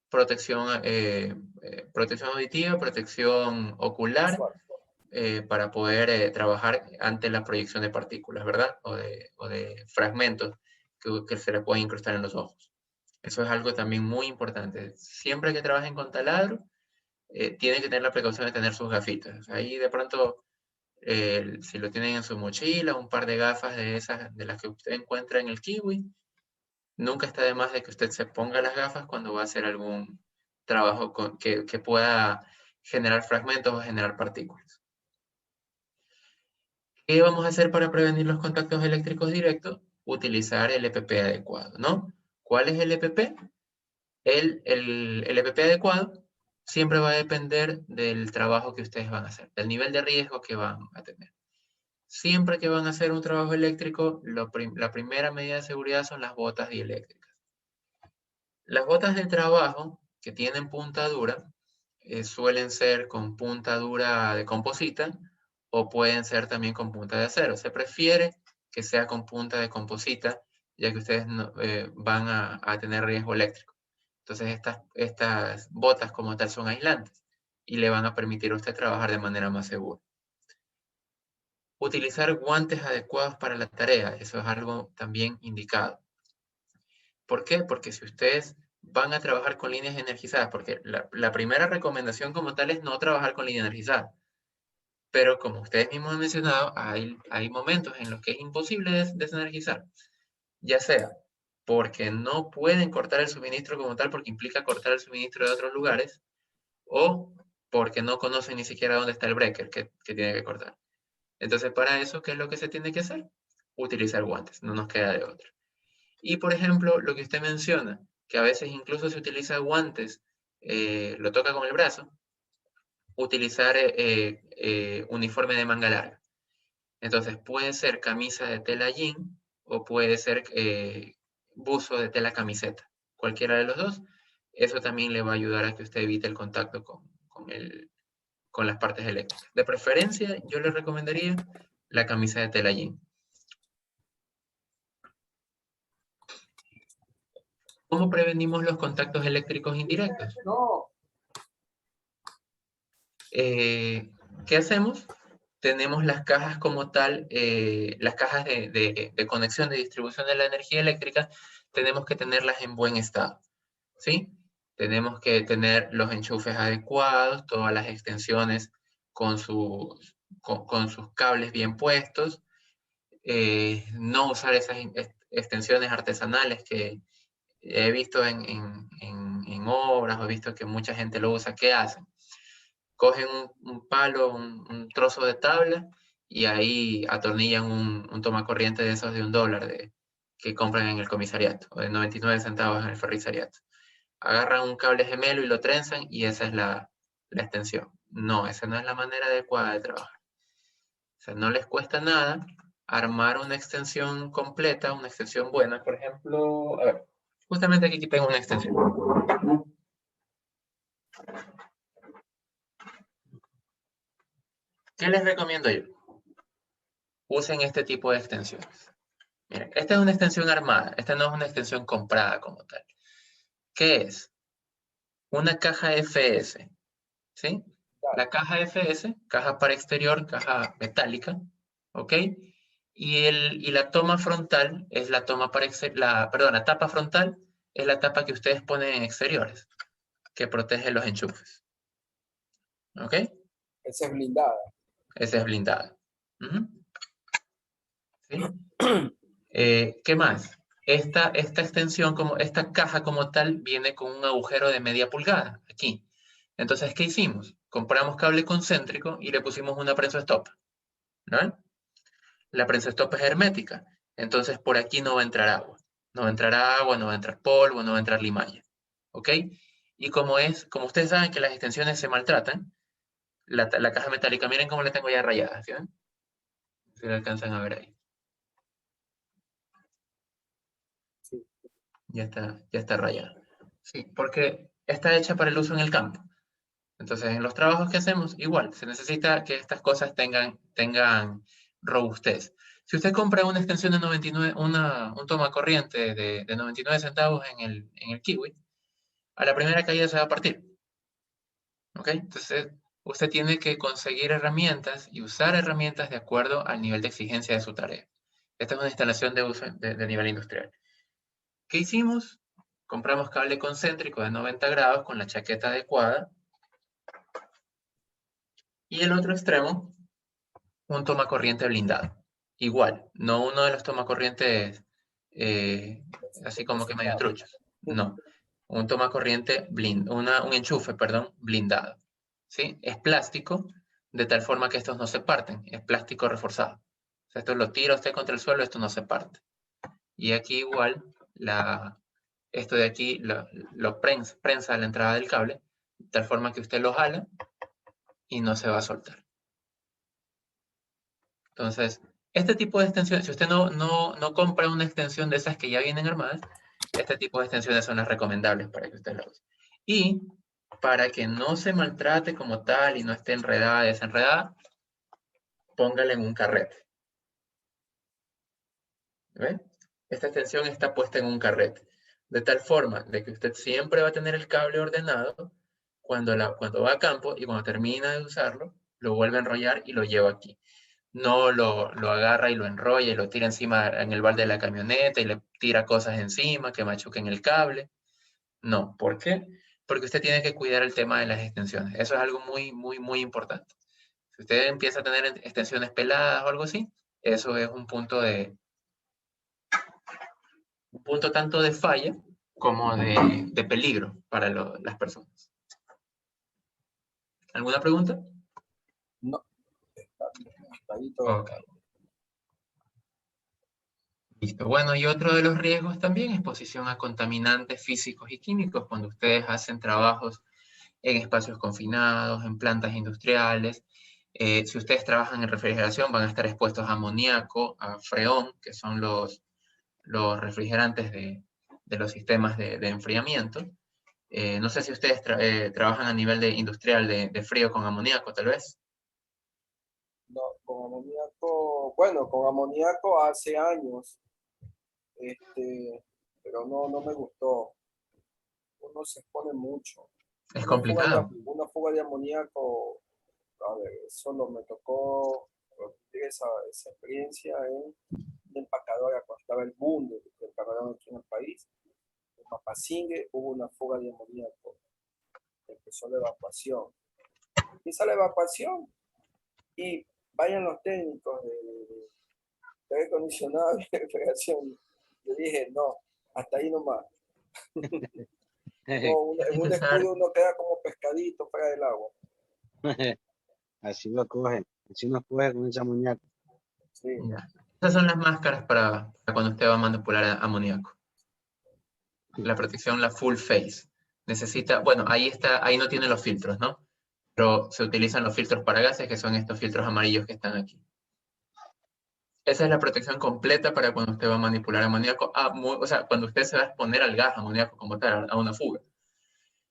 protección auditiva, protección ocular, para poder trabajar ante la proyección de partículas, ¿verdad? O de fragmentos que se le pueden incrustar en los ojos. Eso es algo también muy importante. Siempre que trabajen con taladro, tienen que tener la precaución de tener sus gafitas. Ahí de pronto, si lo tienen en su mochila, un par de gafas de esas, de las que usted encuentra en el Kiwi, nunca está de más de que usted se ponga las gafas cuando va a hacer algún trabajo que pueda generar fragmentos o generar partículas. ¿Qué vamos a hacer para prevenir los contactos eléctricos directos? Utilizar el EPP adecuado, ¿no? ¿Cuál es el EPP? El EPP adecuado siempre va a depender del trabajo que ustedes van a hacer, del nivel de riesgo que van a tener. Siempre que van a hacer un trabajo eléctrico, la primera medida de seguridad son las botas dieléctricas. Las botas de trabajo que tienen punta dura suelen ser con punta dura de composita o pueden ser también con punta de acero. Se prefiere que sea con punta de composita, ya que ustedes van a tener riesgo eléctrico. Entonces estas botas como tal son aislantes y le van a permitir a usted trabajar de manera más segura. Utilizar guantes adecuados para la tarea, eso es algo también indicado. ¿Por qué? Porque si ustedes van a trabajar con líneas energizadas, porque la primera recomendación como tal es no trabajar con línea energizada. Pero como ustedes mismos han mencionado, hay momentos en los que es imposible desenergizar. Ya sea porque no pueden cortar el suministro como tal, porque implica cortar el suministro de otros lugares, o porque no conocen ni siquiera dónde está el breaker que tiene que cortar. Entonces, para eso, ¿qué es lo que se tiene que hacer? Utilizar guantes, no nos queda de otra. Y, por ejemplo, lo que usted menciona, que a veces incluso se utiliza guantes, lo toca con el brazo, utilizar uniforme de manga larga. Entonces, puede ser camisa de tela jean o puede ser buzo de tela camiseta. Cualquiera de los dos. Eso también le va a ayudar a que usted evite el contacto con las partes eléctricas. De preferencia, yo le recomendaría la camisa de tela jean. ¿Cómo prevenimos los contactos eléctricos indirectos? ¿Qué hacemos? Tenemos las cajas como tal, las cajas de conexión de distribución de la energía eléctrica, tenemos que tenerlas en buen estado, ¿sí? Tenemos que tener los enchufes adecuados, todas las extensiones con sus cables bien puestos, no usar esas extensiones artesanales que he visto en obras, o he visto que mucha gente lo usa. ¿Qué hacen? Cogen un palo, un trozo de tabla, y ahí atornillan un tomacorriente de esos de $1 que compran en el comisariato, o de 99 centavos en el ferrisariato. Agarran un cable gemelo y lo trenzan, y esa es la extensión. No, esa no es la manera adecuada de trabajar. O sea, no les cuesta nada armar una extensión completa, una extensión buena. Por ejemplo, a ver, justamente aquí tengo una extensión. ¿Qué les recomiendo yo? Usen este tipo de extensiones. Miren, esta es una extensión armada, esta no es una extensión comprada como tal. ¿Qué es? Una caja FS, ¿sí? La caja FS, caja para exterior, caja metálica, ¿ok? Y la toma frontal es la toma para la tapa frontal es la tapa que ustedes ponen en exteriores, que protege los enchufes. ¿Ok? Esa es blindada. Esa es blindada. ¿Sí? ¿Qué más? Esta extensión, esta caja como tal, viene con un agujero de media pulgada, aquí. Entonces, ¿qué hicimos? Compramos cable concéntrico y le pusimos una prensa stop, ¿no? La prensa stop es hermética. Entonces por aquí no va a entrar agua. No va a entrar agua, no va a entrar polvo, no va a entrar limaña. ¿Ok? Y como ustedes saben que las extensiones se maltratan, la caja metálica, miren cómo la tengo ya rayada, ¿sí ven? Si la alcanzan a ver ahí. Sí. Ya está rayada. Sí, porque está hecha para el uso en el campo. Entonces, en los trabajos que hacemos, igual, se necesita que estas cosas tengan robustez. Si usted compra una extensión de 99, un toma corriente de 99 centavos en el Kiwi, a la primera caída se va a partir. ¿Ok? Entonces, usted tiene que conseguir herramientas y usar herramientas de acuerdo al nivel de exigencia de su tarea. Esta es una instalación de uso de nivel industrial. ¿Qué hicimos? Compramos cable concéntrico de 90 grados con la chaqueta adecuada. Y el otro extremo, un tomacorriente blindado. Igual, no uno de los tomacorrientes así como que medio truchos. No, un tomacorriente un enchufe, perdón, blindado. ¿Sí? Es plástico, de tal forma que estos no se parten. Es plástico reforzado. O sea, esto lo tira usted contra el suelo, esto no se parte. Y aquí igual, esto de aquí lo prensa a la entrada del cable, de tal forma que usted lo jala y no se va a soltar. Entonces, este tipo de extensiones, si usted no compra una extensión de esas que ya vienen armadas, este tipo de extensiones son las recomendables para que usted las use. Y para que no se maltrate como tal y no esté enredada, desenredada, póngala en un carrete. ¿Ve? Esta extensión está puesta en un carrete, de tal forma de que usted siempre va a tener el cable ordenado cuando va a campo y cuando termina de usarlo, lo vuelve a enrollar y lo lleva aquí. No lo agarra y lo enrolla y lo tira encima en el balde de la camioneta y le tira cosas encima que machuquen el cable. No, ¿por qué? Porque usted tiene que cuidar el tema de las extensiones. Eso es algo muy, muy, muy importante. Si usted empieza a tener extensiones peladas o algo así, eso es un punto tanto de falla como de peligro para las personas. ¿Alguna pregunta? No, está bien, hasta ahí todo Ok. claro. Listo. Bueno, y otro de los riesgos también es exposición a contaminantes físicos y químicos cuando ustedes hacen trabajos en espacios confinados, en plantas industriales. Si ustedes trabajan en refrigeración, van a estar expuestos a amoníaco, a freón, que son los refrigerantes de los sistemas de enfriamiento. No sé si ustedes trabajan a nivel industrial de frío con amoníaco, tal vez. No, con amoníaco, bueno, con amoníaco hace años, pero no me gustó. Uno se expone mucho. Es complicado. Una fuga de amoníaco, a ver, solo me tocó vivir esa experiencia en una empacadora cuando estaba el boom del empacador aquí en el país. En Mapasingue hubo una fuga de amoníaco. Empezó la evacuación. Empieza la evacuación y vayan los técnicos de aire acondicionado y de refrigeración. Yo dije, no, hasta ahí nomás. No, en Tienen que un usar, descuido uno queda como pescadito fuera del agua. Así lo cogen. Así nos coge con esa muñeca. Sí, ya. Esas son las máscaras para cuando usted va a manipular amoníaco. La protección, la full face. Necesita, bueno, ahí no tiene los filtros, ¿no? Pero se utilizan los filtros para gases, que son estos filtros amarillos que están aquí. Esa es la protección completa para cuando usted va a manipular amoníaco. O sea, cuando usted se va a exponer al gas amoníaco como tal, a una fuga.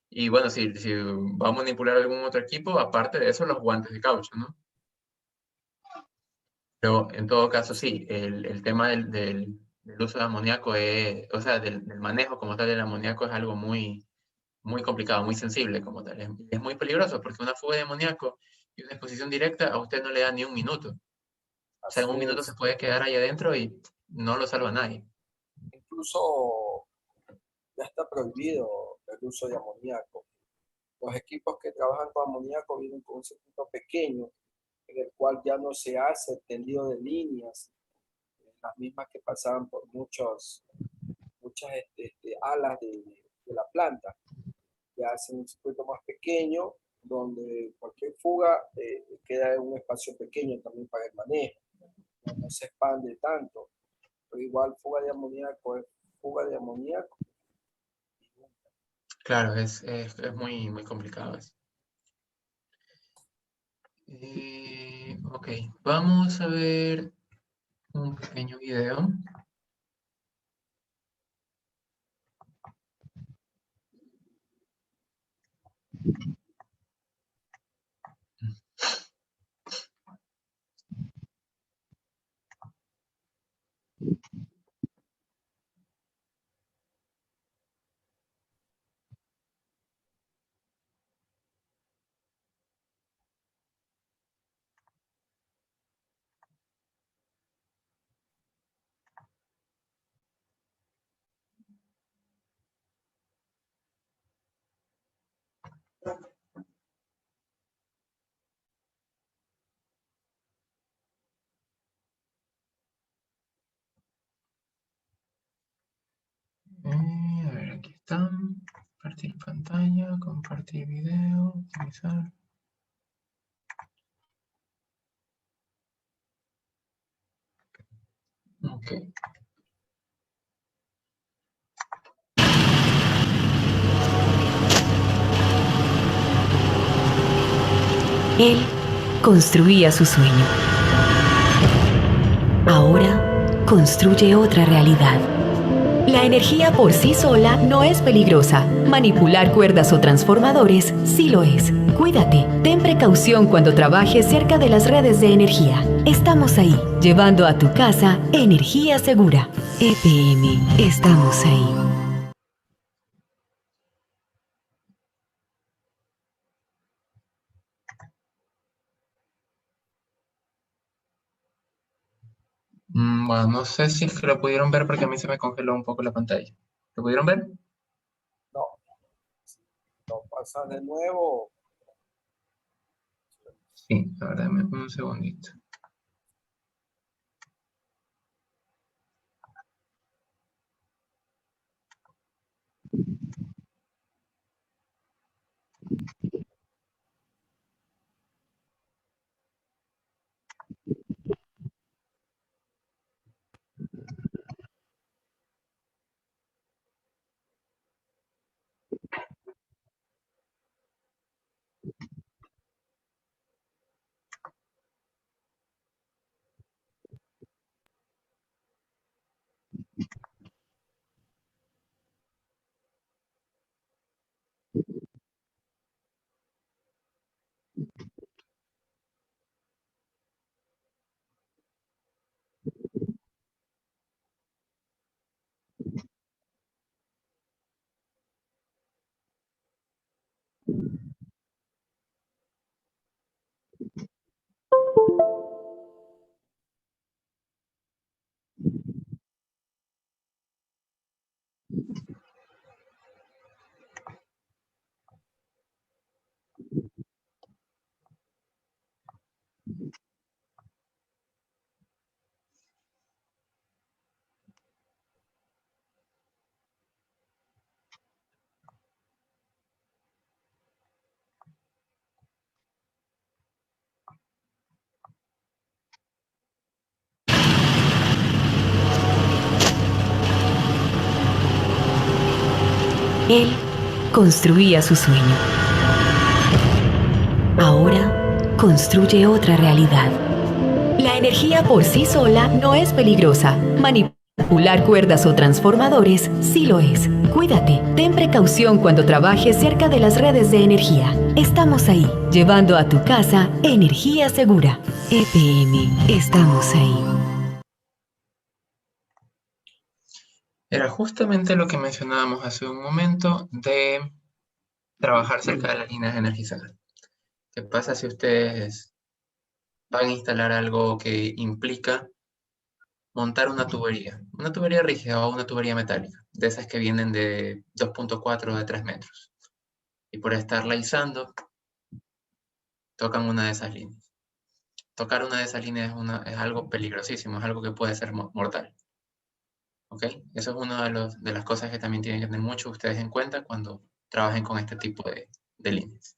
Y bueno, si va a manipular algún otro equipo, aparte de eso, los guantes de caucho, ¿no? Pero en todo caso, sí, el tema del uso de amoníaco, o sea, del manejo como tal del amoníaco es algo muy, muy complicado, muy sensible como tal. Es muy peligroso porque una fuga de amoníaco y una exposición directa a usted no le da ni un minuto. O sea, en así un minuto se es. puede quedar ahí adentro y no lo salva nadie. Incluso ya está prohibido el uso de amoníaco. Los equipos que trabajan con amoníaco vienen con un circuito pequeño en el cual ya no se hace el tendido de líneas, las mismas que pasaban por muchas alas de la planta. Ya hacen un circuito más pequeño donde cualquier fuga queda en un espacio pequeño también para el manejo. No se expande tanto. Pero igual fuga de amoníaco es fuga de amoníaco. Claro, es muy, muy complicado eso. Ok, vamos a ver un pequeño video. A ver, aquí están. Compartir pantalla, compartir video, optimizar. Ok. Él construía su sueño. Ahora construye otra realidad. La energía por sí sola no es peligrosa. Manipular cuerdas o transformadores sí lo es. Cuídate, ten precaución cuando trabajes cerca de las redes de energía. Estamos ahí, llevando a tu casa energía segura. EPM, estamos ahí. Bueno, no sé si es que lo pudieron ver porque a mí se me congeló un poco la pantalla. ¿Lo pudieron ver? No, no pasa de nuevo. Sí, a ver, dame un segundito. Él construía su sueño. Ahora construye otra realidad. La energía por sí sola no es peligrosa. Manipular cuerdas o transformadores sí lo es. Cuídate, ten precaución cuando trabajes cerca de las redes de energía. Estamos ahí, llevando a tu casa energía segura. EPM, estamos ahí. Era justamente lo que mencionábamos hace un momento de trabajar cerca de las líneas energizadas. ¿Qué pasa si ustedes van a instalar algo que implica montar una tubería rígida o una tubería metálica, de esas que vienen de 2.4 de 3 metros? Y por estarla izando, tocan una de esas líneas. Tocar una de esas líneas es algo peligrosísimo, es algo que puede ser mortal. ¿Ok? Eso es una de las cosas que también tienen que tener mucho ustedes en cuenta cuando trabajen con este tipo de líneas.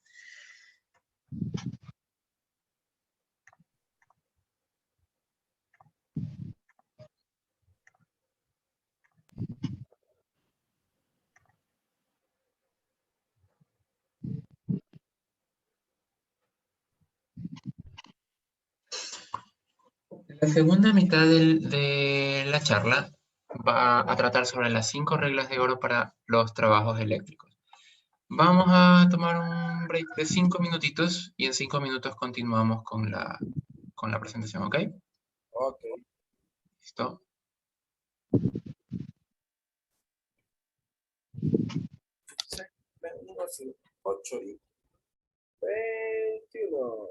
La segunda mitad de la charla va a tratar sobre las 5 reglas de oro para los trabajos eléctricos. Vamos a tomar un break de 5 minutitos y en 5 minutos continuamos con la presentación, ¿ok? Ok. ¿Listo? Menos 8 y 21.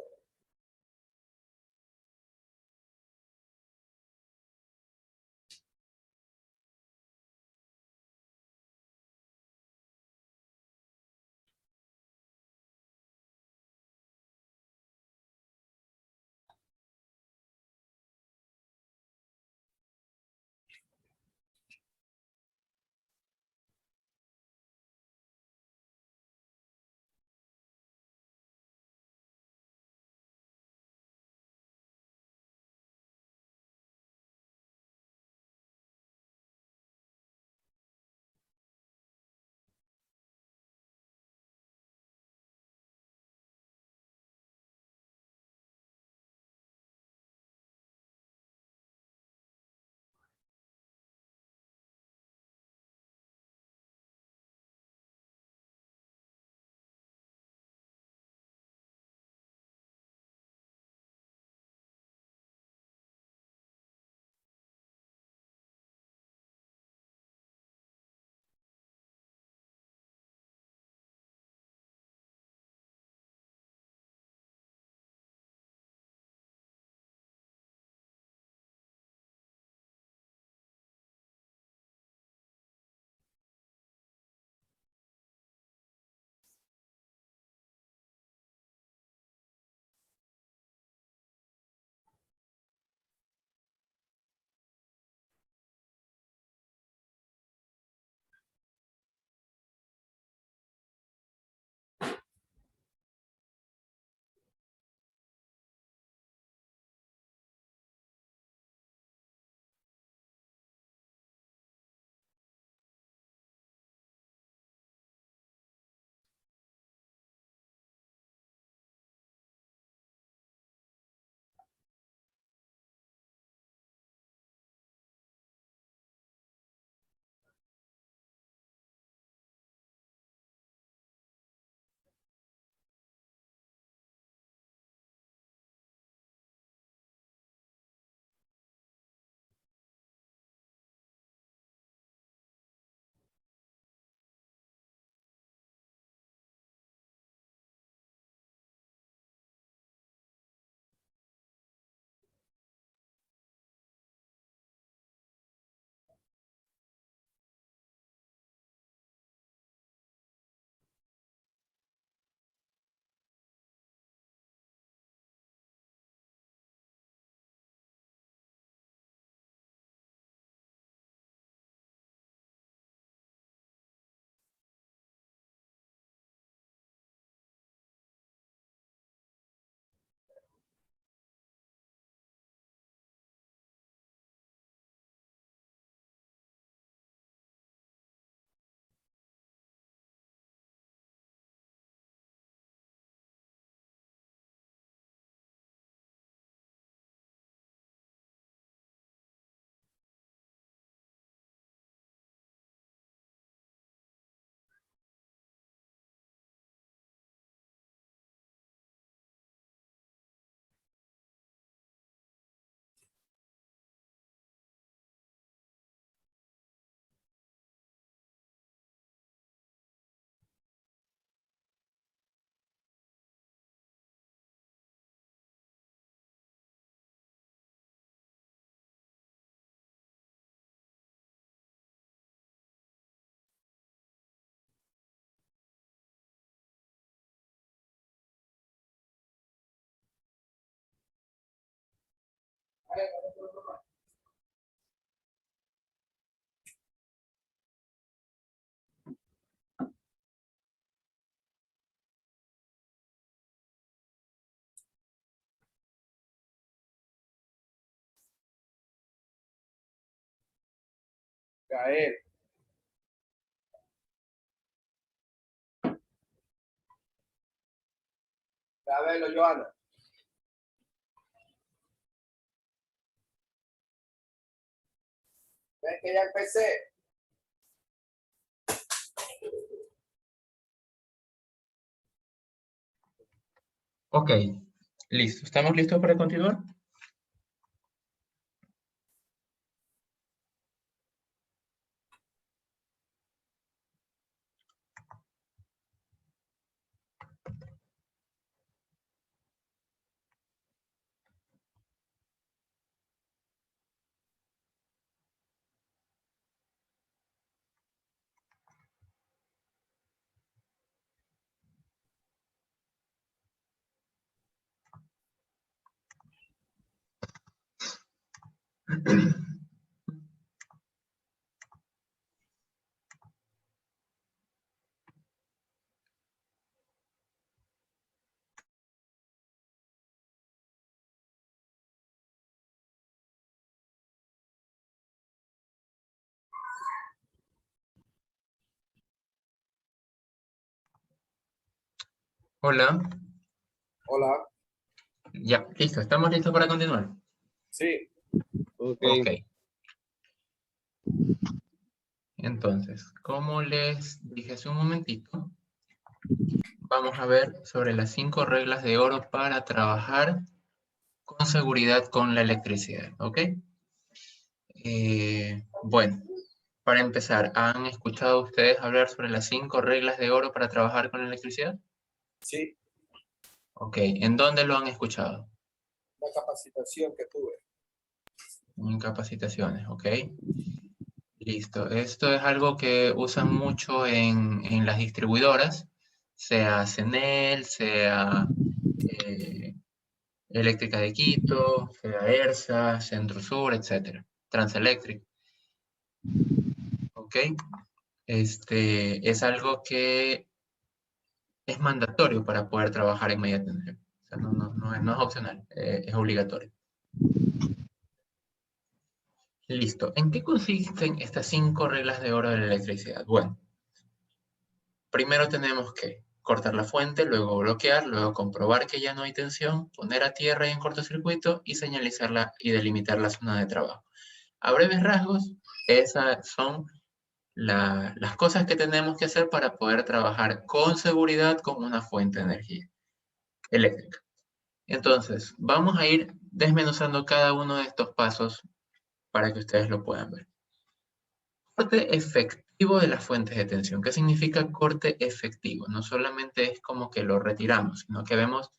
Gael. A verlo, Joana. Ven que ya empecé. Ok, listo. ¿Estamos listos para continuar? Hola. Hola. Ya, listo. ¿Estamos listos para continuar? Sí. Ok. Ok. Entonces, como les dije hace un momentito, vamos a ver sobre las 5 reglas de oro para trabajar con seguridad con la electricidad, ¿ok? Bueno, para empezar, ¿han escuchado ustedes hablar sobre las 5 reglas de oro para trabajar con la electricidad? Sí. Ok, ¿en dónde lo han escuchado? La capacitación que tuve. En capacitaciones, ok. Listo, esto es algo que usan mucho en las distribuidoras, sea CENEL, sea Eléctrica de Quito, sea ERSA, Centro Sur, etc. Transelectric, ok. Es algo que es mandatorio para poder trabajar en media tensión. O sea, no es opcional, es obligatorio. Listo. ¿En qué consisten estas 5 reglas de oro de la electricidad? Bueno, primero tenemos que cortar la fuente, luego bloquear, luego comprobar que ya no hay tensión, poner a tierra y en cortocircuito y señalizarla y delimitar la zona de trabajo. A breves rasgos, esas son las cosas que tenemos que hacer para poder trabajar con seguridad con una fuente de energía eléctrica. Entonces, vamos a ir desmenuzando cada uno de estos pasos para que ustedes lo puedan ver. Corte efectivo de las fuentes de tensión. ¿Qué significa corte efectivo? No solamente es como que lo retiramos, sino que vemos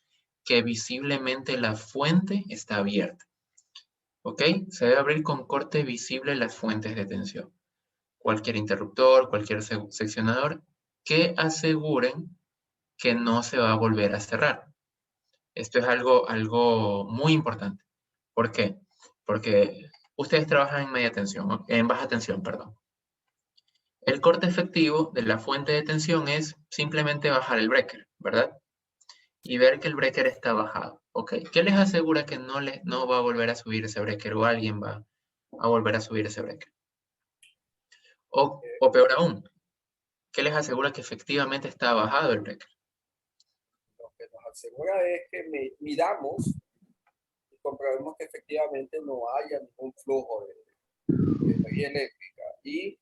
que visiblemente la fuente está abierta. ¿Ok? Se debe abrir con corte visible las fuentes de tensión. Cualquier interruptor, cualquier seccionador que aseguren que no se va a volver a cerrar. Esto es algo muy importante. ¿Por qué? Porque ustedes trabajan en media tensión, en baja tensión, perdón. El corte efectivo de la fuente de tensión es simplemente bajar el breaker, ¿verdad? Y ver que el breaker está bajado. ¿Ok? ¿Qué les asegura que no va a volver a subir ese breaker o alguien va a volver a subir ese breaker? O peor aún, ¿qué les asegura que efectivamente está bajado el breaker? Lo que nos asegura es que midamos y comprobemos que efectivamente no haya ningún flujo de energía eléctrica y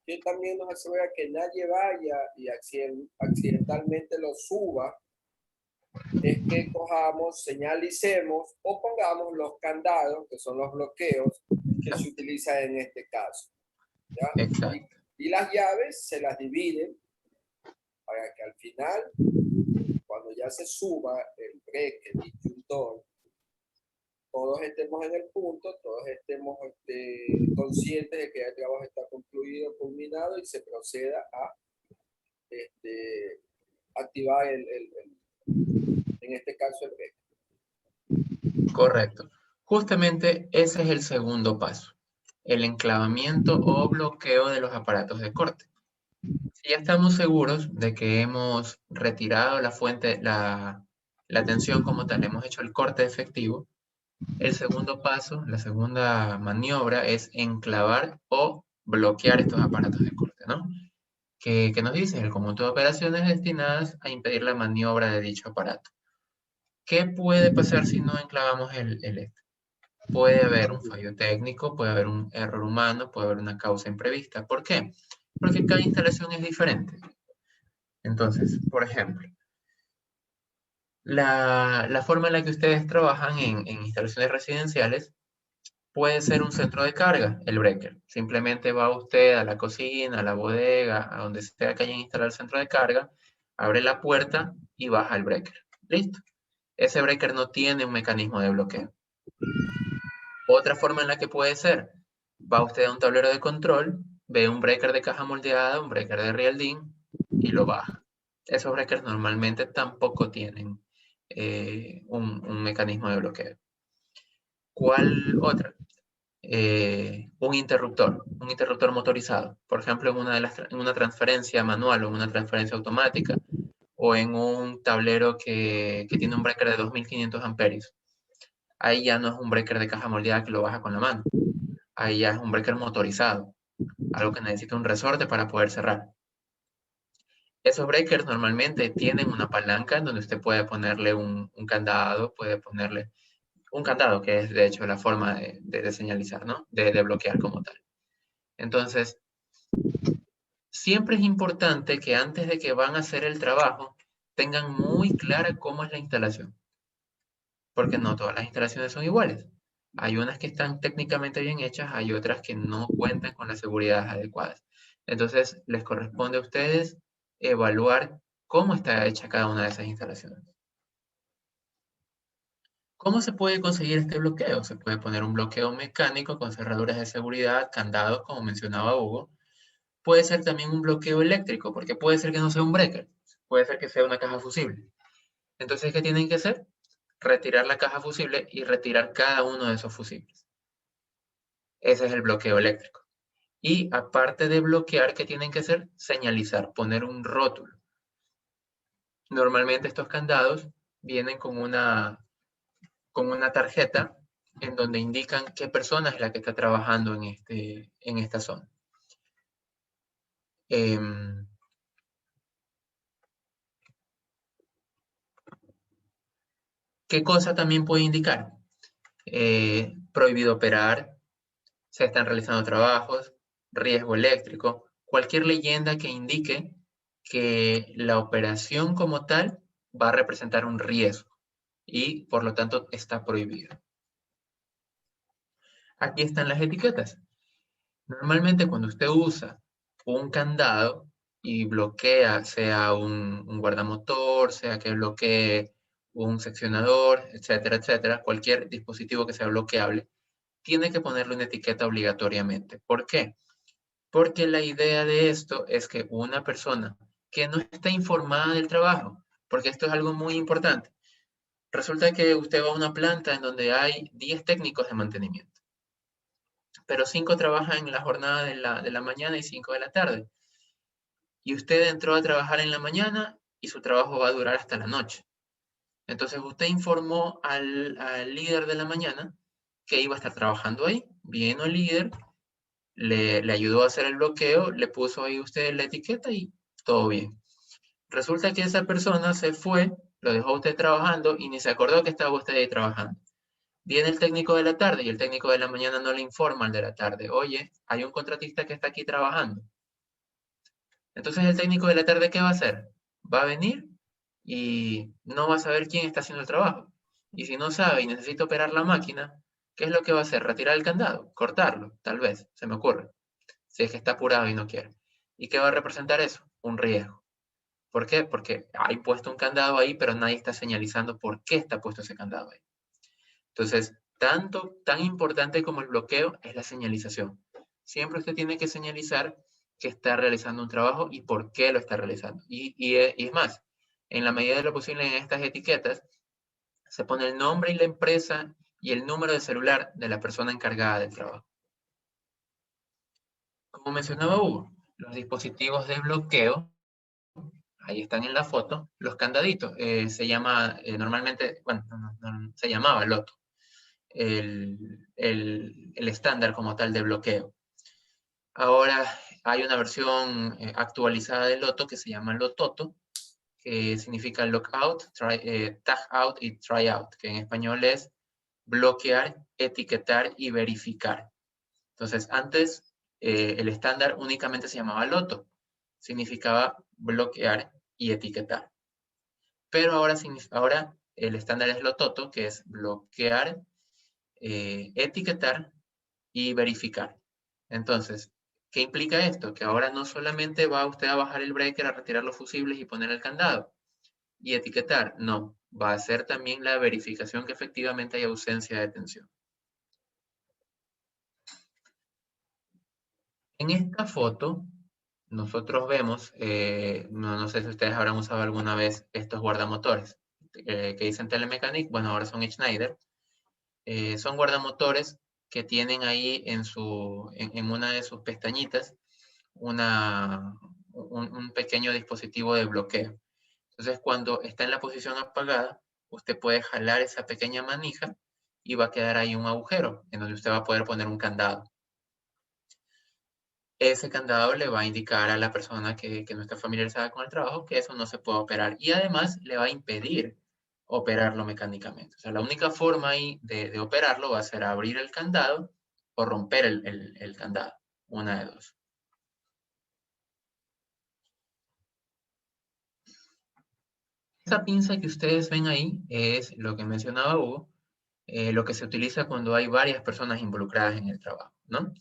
que también nos asegura que nadie vaya y accidentalmente lo suba, es que cojamos, señalicemos o pongamos los candados, que son los bloqueos que se utilizan en este caso. ¿Ya? Exacto. Y las llaves se las dividen para que al final, cuando ya se suba el breaker, el disjuntor, todos estemos en el punto, todos estemos conscientes de que el trabajo está concluido, culminado y se proceda a activar en este caso el breaker. Correcto. Justamente ese es el segundo paso, el enclavamiento o bloqueo de los aparatos de corte. Si ya estamos seguros de que hemos retirado la fuente, la tensión como tal, hemos hecho el corte efectivo, el segundo paso, la segunda maniobra es enclavar o bloquear estos aparatos de corte, ¿no? ¿Qué nos dice? El conjunto de operaciones destinadas a impedir la maniobra de dicho aparato. ¿Qué puede pasar si no enclavamos el este? puede haber un fallo técnico, puede haber un error humano, puede haber una causa imprevista. ¿Por qué? Porque cada instalación es diferente. Entonces, por ejemplo, la forma en la que ustedes trabajan en instalaciones residenciales puede ser un centro de carga, el breaker. Simplemente va usted a la cocina, a la bodega, a donde sea que haya instalado el centro de carga, abre la puerta y baja el breaker. Listo. Ese breaker no tiene un mecanismo de bloqueo. Otra forma en la que puede ser, va usted a un tablero de control, ve un breaker de caja moldeada, un breaker de real DIN y lo baja. Esos breakers normalmente tampoco tienen un mecanismo de bloqueo. ¿Cuál otra? Un interruptor motorizado. Por ejemplo, en una transferencia manual o en una transferencia automática o en un tablero que tiene un breaker de 2500 amperios. Ahí ya no es un breaker de caja moldeada que lo baja con la mano. Ahí ya es un breaker motorizado, algo que necesita un resorte para poder cerrar. Esos breakers normalmente tienen una palanca en donde usted puede ponerle un candado, puede ponerle un candado, que es de hecho la forma de señalizar, ¿no? De bloquear como tal. Entonces, siempre es importante que antes de que van a hacer el trabajo, tengan muy clara cómo es la instalación. Porque no todas las instalaciones son iguales. Hay unas que están técnicamente bien hechas, hay otras que no cuentan con las seguridades adecuadas. Entonces, les corresponde a ustedes evaluar cómo está hecha cada una de esas instalaciones. ¿Cómo se puede conseguir este bloqueo? Se puede poner un bloqueo mecánico con cerraduras de seguridad, candados, como mencionaba Hugo. Puede ser también un bloqueo eléctrico, porque puede ser que no sea un breaker, puede ser que sea una caja fusible. Entonces, ¿qué tienen que hacer? Retirar la caja fusible y retirar cada uno de esos fusibles. Ese es el bloqueo eléctrico. Y aparte de bloquear, ¿qué tienen que hacer? Señalizar, poner un rótulo. Normalmente estos candados vienen con una tarjeta en donde indican qué persona es la que está trabajando en esta zona. ¿Qué cosa también puede indicar? Prohibido operar, se están realizando trabajos, riesgo eléctrico, cualquier leyenda que indique que la operación como tal va a representar un riesgo y por lo tanto está prohibido. Aquí están las etiquetas. Normalmente cuando usted usa un candado y bloquea, sea un guardamotor, sea que bloquee un seccionador, etcétera, etcétera, cualquier dispositivo que sea bloqueable, tiene que ponerle una etiqueta obligatoriamente. ¿Por qué? Porque la idea de esto es que una persona que no está informada del trabajo, porque esto es algo muy importante, resulta que usted va a una planta en donde hay 10 técnicos de mantenimiento, pero 5 trabajan en la jornada de la mañana y 5 de la tarde. Y usted entró a trabajar en la mañana y su trabajo va a durar hasta la noche. Entonces usted informó al líder de la mañana que iba a estar trabajando ahí. Vino el líder, le ayudó a hacer el bloqueo, le puso ahí usted la etiqueta y todo bien. Resulta que esa persona se fue, lo dejó usted trabajando y ni se acordó que estaba usted ahí trabajando. Viene el técnico de la tarde y el técnico de la mañana no le informa al de la tarde. Oye, hay un contratista que está aquí trabajando. Entonces el técnico de la tarde, ¿qué va a hacer? Va a venir y no va a saber quién está haciendo el trabajo. Y si no sabe y necesita operar la máquina, ¿qué es lo que va a hacer? Retirar el candado, cortarlo, tal vez, se me ocurre. Si es que está apurado y no quiere. ¿Y qué va a representar eso? Un riesgo. ¿Por qué? Porque hay puesto un candado ahí, pero nadie está señalizando por qué está puesto ese candado ahí. Entonces, tan importante como el bloqueo es la señalización. Siempre usted tiene que señalizar que está realizando un trabajo y por qué lo está realizando. Y es más, en la medida de lo posible en estas etiquetas, se pone el nombre y la empresa y el número de celular de la persona encargada del trabajo. Como mencionaba Hugo, los dispositivos de bloqueo, ahí están en la foto, los candaditos, se llama normalmente, bueno, se llamaba Loto, el estándar como tal de bloqueo. Ahora hay una versión actualizada de Loto que se llama Lototo, que significa lockout, tag out y try out, que en español es bloquear, etiquetar y verificar. Entonces, antes el estándar únicamente se llamaba loto. Significaba bloquear y etiquetar. Pero ahora el estándar es lototo, que es bloquear, etiquetar y verificar. Entonces, ¿qué implica esto? Que ahora no solamente va usted a bajar el breaker, a retirar los fusibles y poner el candado y etiquetar. No, va a hacer también la verificación que efectivamente hay ausencia de tensión. En esta foto, nosotros vemos, no sé si ustedes habrán usado alguna vez estos guardamotores que dicen Telemecanic, bueno, ahora son Schneider. Son guardamotores que tienen ahí en una de sus pestañitas un pequeño dispositivo de bloqueo. Entonces, cuando está en la posición apagada, usted puede jalar esa pequeña manija y va a quedar ahí un agujero en donde usted va a poder poner un candado. Ese candado le va a indicar a la persona que no está familiarizada con el trabajo que eso no se puede operar y además le va a impedir operarlo mecánicamente. O sea, la única forma ahí de operarlo va a ser abrir el candado o romper el candado, una de dos. Esa pinza que ustedes ven ahí es lo que mencionaba Hugo, lo que se utiliza cuando hay varias personas involucradas en el trabajo, ¿no?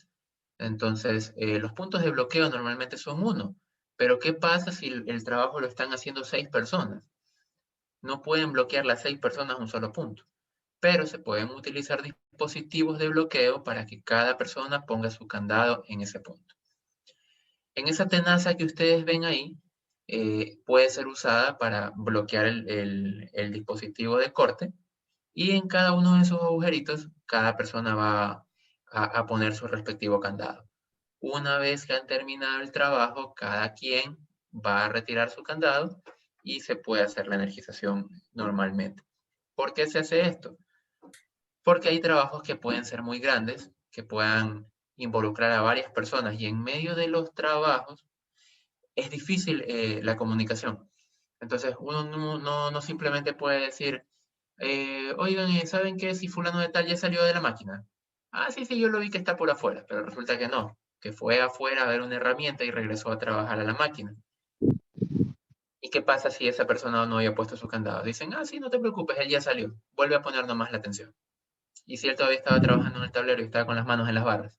Entonces, los puntos de bloqueo normalmente son 1, pero ¿qué pasa si el trabajo lo están haciendo 6 personas? No pueden bloquear las 6 personas un solo punto, pero se pueden utilizar dispositivos de bloqueo para que cada persona ponga su candado en ese punto. En esa tenaza que ustedes ven ahí, puede ser usada para bloquear el dispositivo de corte y en cada uno de esos agujeritos, cada persona va a poner su respectivo candado. Una vez que han terminado el trabajo, cada quien va a retirar su candado y se puede hacer la energización normalmente. ¿Por qué se hace esto? Porque hay trabajos que pueden ser muy grandes, que puedan involucrar a varias personas y en medio de los trabajos es difícil la comunicación. Entonces uno no simplemente puede decir, oigan, ¿saben qué? Si fulano de tal ya salió de la máquina. Ah, sí, yo lo vi que está por afuera, pero resulta que no, que fue afuera a ver una herramienta y regresó a trabajar a la máquina. ¿Y qué pasa si esa persona no había puesto su candado? Dicen, sí, no te preocupes, él ya salió, vuelve a poner nomás la atención. Y si él todavía estaba trabajando en el tablero y estaba con las manos en las barras.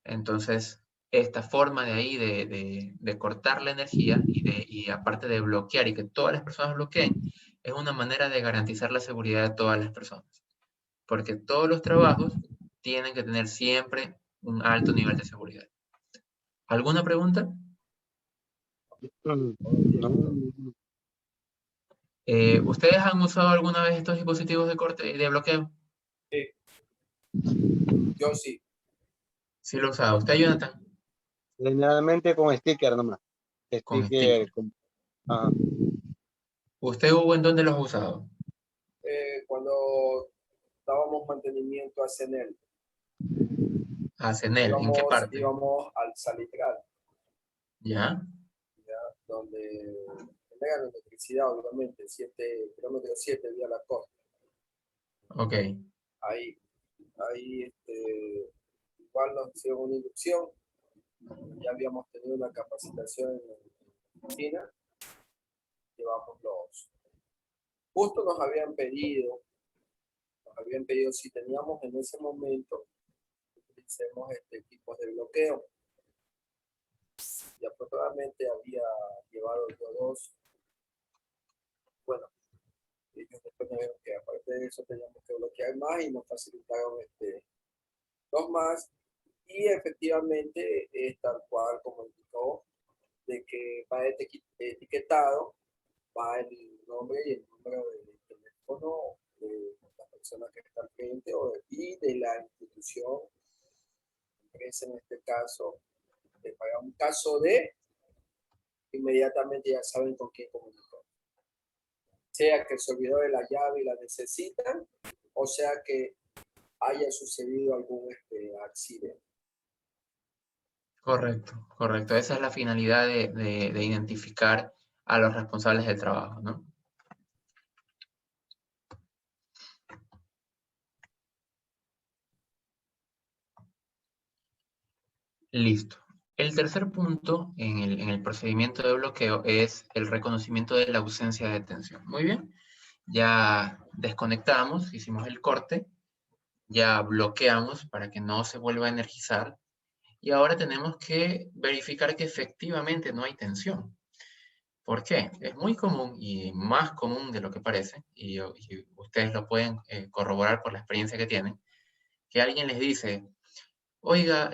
Entonces, esta forma de ahí de cortar la energía y aparte de bloquear y que todas las personas bloqueen, es una manera de garantizar la seguridad de todas las personas. Porque todos los trabajos tienen que tener siempre un alto nivel de seguridad. ¿Alguna pregunta? No. ¿Ustedes han usado alguna vez estos dispositivos de corte y de bloqueo? Sí. Yo sí. Sí lo he usado. ¿Usted, Jonathan? Generalmente con sticker nomás. Con Sticker. sticker. Ajá. ¿Usted, Hugo, en dónde los ha usado? Cuando dábamos mantenimiento a CENEL, A CENEL. ¿En qué parte? íbamos al Salitral, ¿Ya? donde generan electricidad, obviamente, 7 kilómetros 7 vía la costa. Ok. Ahí igual nos hicieron una inducción, ya habíamos tenido una capacitación en China, llevamos justo nos habían pedido si teníamos en ese momento, utilicemos equipos de bloqueo. Y aproximadamente había llevado yo 2. Bueno, ellos después me dijeron que aparte de eso teníamos que bloquear más y nos facilitaron 2 más. Y efectivamente es tal cual como indicó, de que va etiquetado, va el nombre y el número de teléfono de la persona que está al frente y de la institución, empresa en este caso, para un caso de, inmediatamente ya saben con quién comunicó. Sea que se olvidó de la llave y la necesitan, o sea que haya sucedido algún accidente. Correcto, correcto. Esa es la finalidad de identificar a los responsables del trabajo, ¿no? Listo. El tercer punto en el procedimiento de bloqueo es el reconocimiento de la ausencia de tensión. Muy bien. Ya desconectamos, hicimos el corte, ya bloqueamos para que no se vuelva a energizar y ahora tenemos que verificar que efectivamente no hay tensión. ¿Por qué? Es muy común y más común de lo que parece, y ustedes lo pueden corroborar por la experiencia que tienen, que alguien les dice, oiga,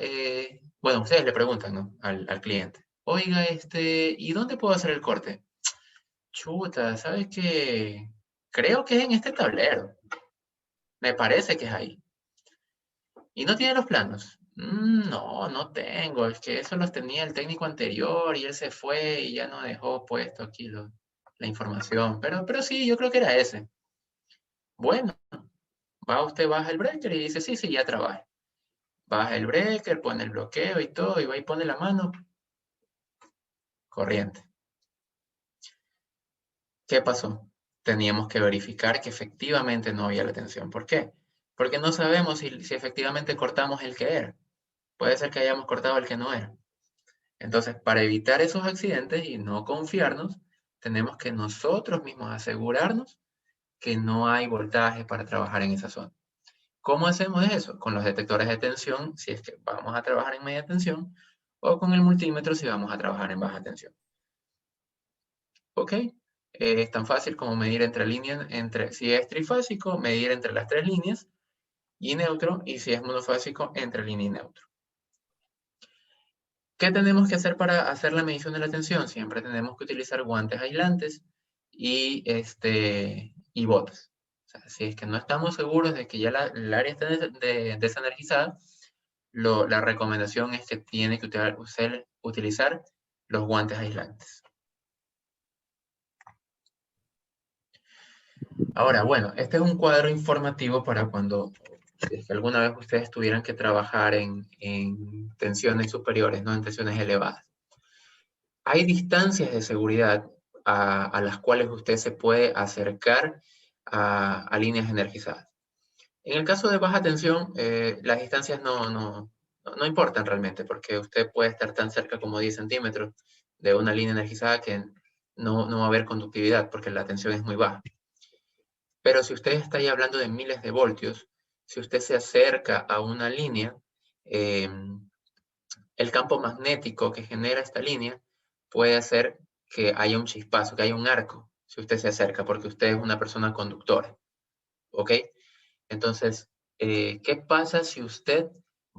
bueno, ustedes le preguntan, ¿no? al cliente, oiga, ¿y dónde puedo hacer el corte? Chuta, ¿sabes qué? Creo que es en este tablero. Me parece que es ahí. ¿Y no tiene los planos? No, no tengo. Es que eso los tenía el técnico anterior y él se fue y ya no dejó puesto aquí la información. Pero sí, yo creo que era ese. Bueno, baja el breaker y dice, sí, sí, ya trabaja. Baja el breaker, pone el bloqueo y todo, y va y pone la mano. Corriente. ¿Qué pasó? Teníamos que verificar que efectivamente no había la tensión. ¿Por qué? Porque no sabemos si efectivamente cortamos el que era. Puede ser que hayamos cortado el que no era. Entonces, para evitar esos accidentes y no confiarnos, tenemos que nosotros mismos asegurarnos que no hay voltaje para trabajar en esa zona. ¿Cómo hacemos eso? Con los detectores de tensión, si es que vamos a trabajar en media tensión, o con el multímetro si vamos a trabajar en baja tensión. ¿Ok? Es tan fácil como medir entre líneas, si es trifásico, medir entre las tres líneas, y neutro, y si es monofásico, entre línea y neutro. ¿Qué tenemos que hacer para hacer la medición de la tensión? Siempre tenemos que utilizar guantes aislantes y botas. O sea, si es que no estamos seguros de que ya el área está desenergizada, la recomendación es que tiene que utilizar los guantes aislantes. Ahora, bueno, este es un cuadro informativo para cuando si es que alguna vez ustedes tuvieran que trabajar en tensiones superiores, no en tensiones elevadas. Hay distancias de seguridad a las cuales usted se puede acercar a líneas energizadas. En el caso de baja tensión, las distancias no importan realmente, porque usted puede estar tan cerca como 10 centímetros de una línea energizada que no va a haber conductividad, porque la tensión es muy baja. Pero si usted está ahí hablando de miles de voltios, si usted se acerca a una línea, el campo magnético que genera esta línea puede hacer que haya un chispazo, que haya un arco, si usted se acerca, porque usted es una persona conductora. ¿Ok? Entonces, ¿qué pasa si usted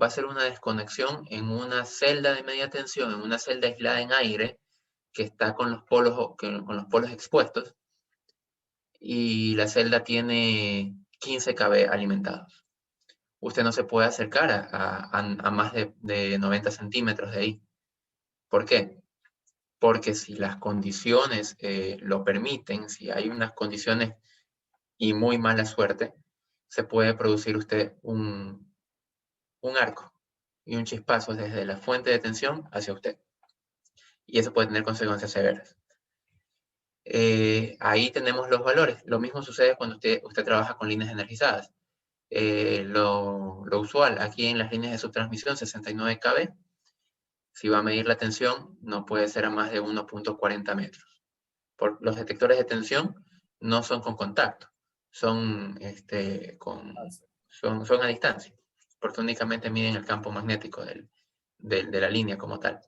va a hacer una desconexión en una celda de media tensión, en una celda aislada en aire, que está con los polos expuestos, y la celda tiene 15 kV alimentados? Usted no se puede acercar a más de 90 centímetros de ahí. ¿Por qué? Porque si las condiciones lo permiten, si hay unas condiciones y muy mala suerte, se puede producir usted un arco y un chispazo desde la fuente de tensión hacia usted. Y eso puede tener consecuencias severas. Ahí tenemos los valores. Lo mismo sucede cuando usted trabaja con líneas energizadas. Lo usual aquí en las líneas de subtransmisión, 69 kV, si va a medir la tensión, no puede ser a más de 1.40 metros. Los detectores de tensión no son con contacto, son a distancia, porque únicamente miden el campo magnético de la línea como tal.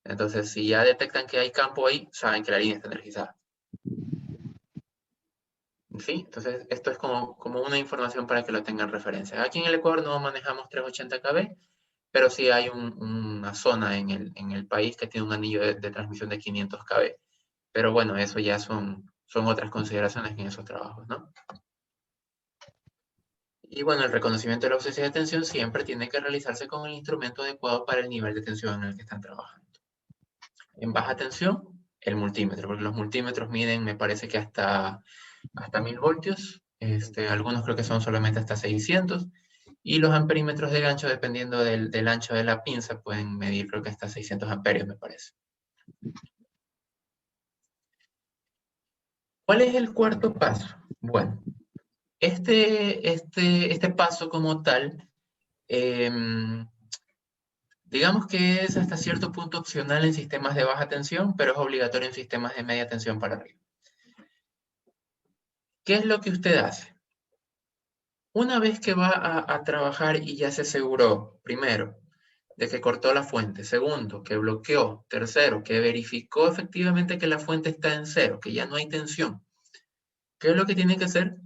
Entonces, si ya detectan que hay campo ahí, saben que la línea está energizada. ¿Sí? Entonces, esto es como una información para que lo tengan en referencia. Aquí en el Ecuador no manejamos 380 kV, pero sí hay una zona en el país que tiene un anillo de transmisión de 500 kV. Pero bueno, eso ya son otras consideraciones en esos trabajos, ¿no? Y bueno, el reconocimiento de la ausencia de tensión siempre tiene que realizarse con el instrumento adecuado para el nivel de tensión en el que están trabajando. En baja tensión, el multímetro, porque los multímetros miden, me parece que hasta 1000 voltios, algunos creo que son solamente hasta 600, y los amperímetros de gancho, dependiendo del ancho de la pinza, pueden medir creo que hasta 600 amperios, me parece. ¿Cuál es el cuarto paso? Bueno, este paso como tal Digamos que es hasta cierto punto opcional en sistemas de baja tensión, pero es obligatorio en sistemas de media tensión para arriba. ¿Qué es lo que usted hace? Una vez que va a trabajar y ya se aseguró, primero, de que cortó la fuente, segundo, que bloqueó, tercero, que verificó efectivamente que la fuente está en cero, que ya no hay tensión, ¿qué es lo que tiene que hacer?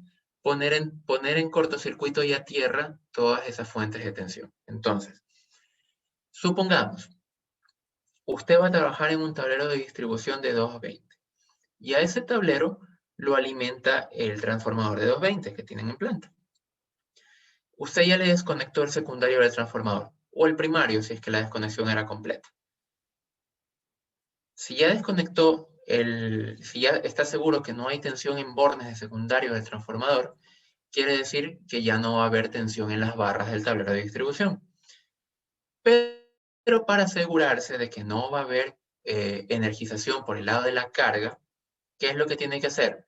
Poner en cortocircuito y a tierra todas esas fuentes de tensión. Entonces, supongamos, usted va a trabajar en un tablero de distribución de 220 y a ese tablero lo alimenta el transformador de 220 que tienen en planta. Usted ya le desconectó el secundario del transformador o el primario si es que la desconexión era completa. Si ya desconectó si ya está seguro que no hay tensión en bornes de secundario del transformador, quiere decir que ya no va a haber tensión en las barras del tablero de distribución. Pero para asegurarse de que no va a haber energización por el lado de la carga, ¿qué es lo que tiene que hacer?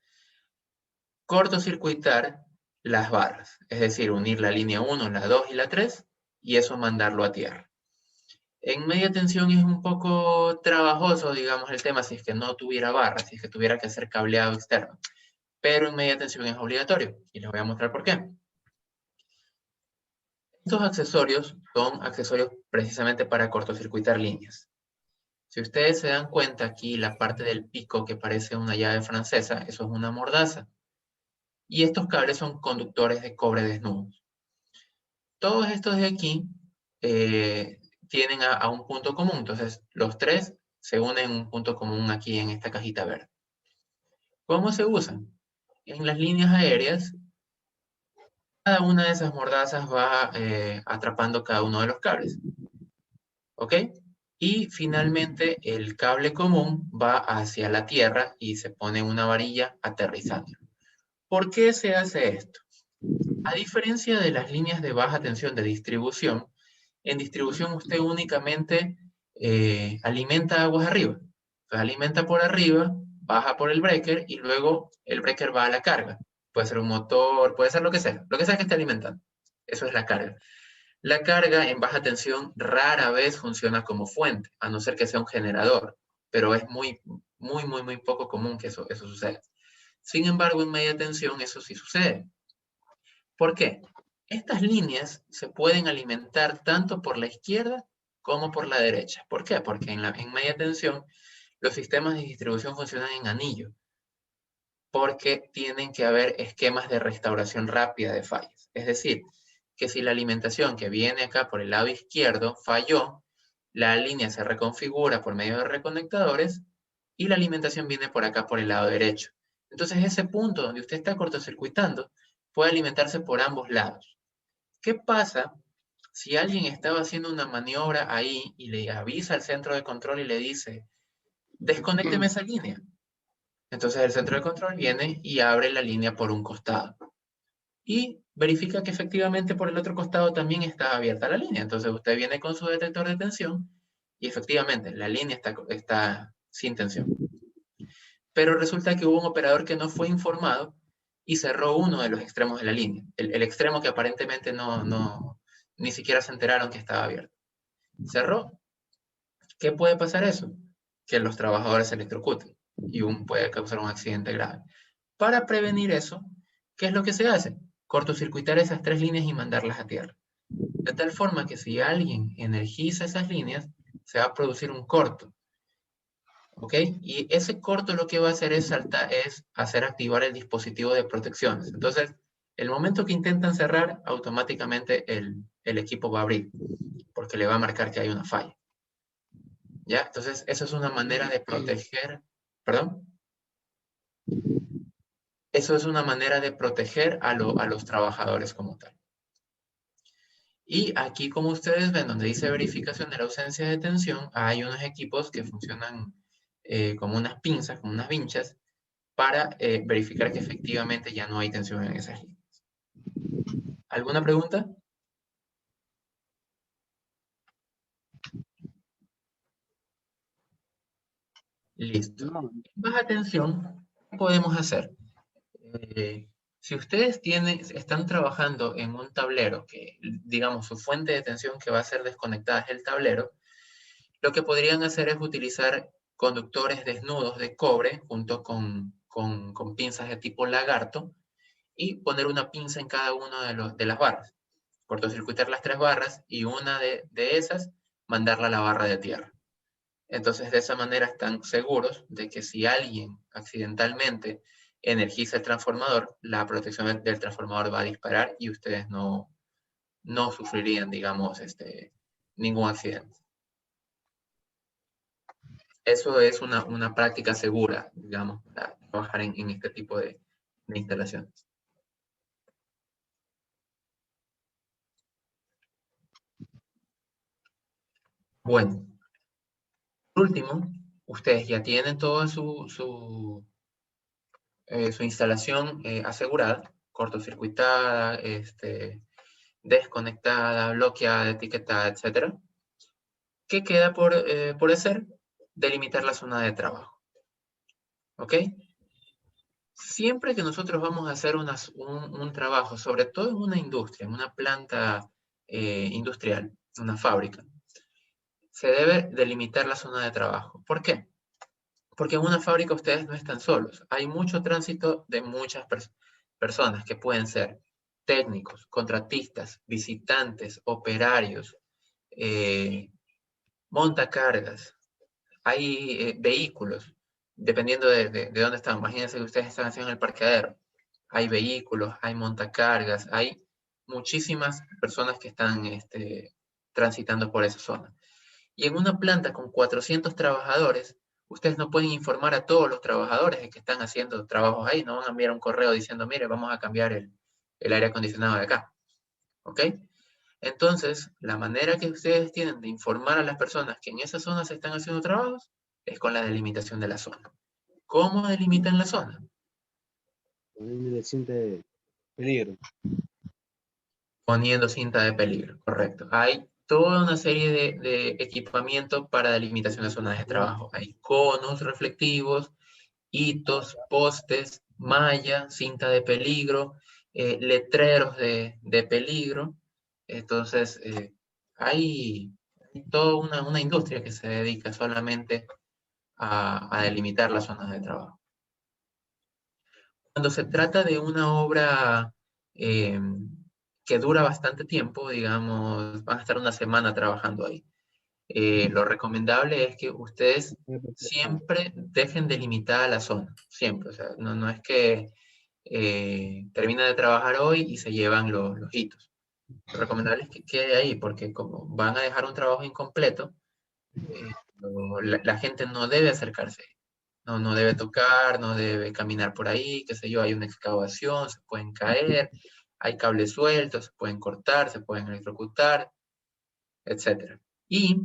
Cortocircuitar las barras, es decir, unir la línea 1, la 2 y la 3 y eso mandarlo a tierra. En media tensión es un poco trabajoso, digamos, el tema si es que no tuviera barras, si es que tuviera que hacer cableado externo. Pero en media tensión es obligatorio y les voy a mostrar por qué. Estos accesorios son accesorios precisamente para cortocircuitar líneas. Si ustedes se dan cuenta aquí, la parte del pico que parece una llave francesa, eso es una mordaza. Y estos cables son conductores de cobre desnudos. Todos estos de aquí tienen a un punto común. Entonces, los tres se unen en un punto común aquí en esta cajita verde. ¿Cómo se usan? En las líneas aéreas, cada una de esas mordazas va atrapando cada uno de los cables. ¿Ok? Y finalmente el cable común va hacia la tierra y se pone una varilla aterrizando. ¿Por qué se hace esto? A diferencia de las líneas de baja tensión de distribución, en distribución usted únicamente alimenta aguas arriba. Entonces alimenta por arriba, baja por el breaker y luego el breaker va a la carga. Puede ser un motor, puede ser lo que sea que esté alimentando. Eso es la carga. La carga en baja tensión rara vez funciona como fuente, a no ser que sea un generador, pero es muy poco común que eso suceda. Sin embargo, en media tensión eso sí sucede. ¿Por qué? Estas líneas se pueden alimentar tanto por la izquierda como por la derecha. ¿Por qué? Porque en media tensión los sistemas de distribución funcionan en anillo, porque tienen que haber esquemas de restauración rápida de fallas. Es decir, que si la alimentación que viene acá por el lado izquierdo falló, la línea se reconfigura por medio de reconectadores y la alimentación viene por acá por el lado derecho. Entonces ese punto donde usted está cortocircuitando puede alimentarse por ambos lados. ¿Qué pasa si alguien estaba haciendo una maniobra ahí y le avisa al centro de control y le dice, desconécteme esa línea? Entonces el centro de control viene y abre la línea por un costado. Y verifica que efectivamente por el otro costado también está abierta la línea. Entonces usted viene con su detector de tensión y efectivamente la línea está sin tensión. Pero resulta que hubo un operador que no fue informado y cerró uno de los extremos de la línea. El extremo que aparentemente ni siquiera se enteraron que estaba abierto. Cerró. ¿Qué puede pasar eso? Que los trabajadores se electrocuten y puede causar un accidente grave. Para prevenir eso, ¿qué es lo que se hace? Cortocircuitar esas tres líneas y mandarlas a tierra. De tal forma que si alguien energiza esas líneas, se va a producir un corto. ¿Ok? Y ese corto lo que va a hacer es hacer activar el dispositivo de protecciones. Entonces, el momento que intentan cerrar, automáticamente el equipo va a abrir, porque le va a marcar que hay una falla. ¿Ya? Entonces, eso es una manera de proteger, ¿perdón? Eso es una manera de proteger a los trabajadores como tal. Y aquí, como ustedes ven, donde dice verificación de la ausencia de tensión, hay unos equipos que funcionan como unas pinzas, como unas vinchas, para verificar que efectivamente ya no hay tensión en esas líneas. ¿Alguna pregunta? Listo. No, En baja tensión, ¿qué podemos hacer? Si ustedes están trabajando en un tablero que, digamos, su fuente de tensión que va a ser desconectada es el tablero, lo que podrían hacer es utilizar conductores desnudos de cobre junto con pinzas de tipo lagarto y poner una pinza en cada una de las barras. Cortocircuitar las 3 barras y una de esas mandarla a la barra de tierra. Entonces, de esa manera están seguros de que si alguien accidentalmente energiza el transformador, la protección del transformador va a disparar y ustedes no sufrirían, digamos, ningún accidente. Eso es una práctica segura, digamos, para trabajar en este tipo de instalaciones. Bueno, por último, ustedes ya tienen toda su instalación asegurada, cortocircuitada, desconectada, bloqueada, etiquetada, etc. ¿Qué queda por hacer? Delimitar la zona de trabajo. ¿Ok? Siempre que nosotros vamos a hacer un trabajo, sobre todo en una industria, en una planta industrial, una fábrica, se debe delimitar la zona de trabajo. ¿Por qué? Porque en una fábrica ustedes no están solos. Hay mucho tránsito de muchas personas que pueden ser técnicos, contratistas, visitantes, operarios, montacargas. Hay vehículos, dependiendo de dónde están. Imagínense que ustedes están haciendo el parqueadero. Hay vehículos, hay montacargas, hay muchísimas personas que están transitando por esa zona. Y en una planta con 400 trabajadores, ustedes no pueden informar a todos los trabajadores de que están haciendo trabajos ahí. No van a enviar un correo diciendo, mire, vamos a cambiar el aire acondicionado de acá. ¿Ok? Entonces, la manera que ustedes tienen de informar a las personas que en esa zona se están haciendo trabajos es con la delimitación de la zona. ¿Cómo delimitan la zona? Poniendo cinta de peligro. Poniendo cinta de peligro, correcto. Hay toda una serie de equipamiento para delimitación de zonas de trabajo. Hay conos reflectivos, hitos, postes, malla, cinta de peligro, letreros de peligro. Entonces, hay toda una industria que se dedica solamente a delimitar las zonas de trabajo. Cuando se trata de una obra que dura bastante tiempo, digamos, van a estar una semana trabajando ahí. Lo recomendable es que ustedes siempre dejen delimitada la zona, siempre. O sea, no es que termina de trabajar hoy y se llevan los hitos. Lo recomendable es que quede ahí, porque como van a dejar un trabajo incompleto, la gente no debe acercarse. No debe tocar, no debe caminar por ahí, qué sé yo, hay una excavación, se pueden caer, hay cables sueltos, se pueden cortar, se pueden electrocutar, etc. Y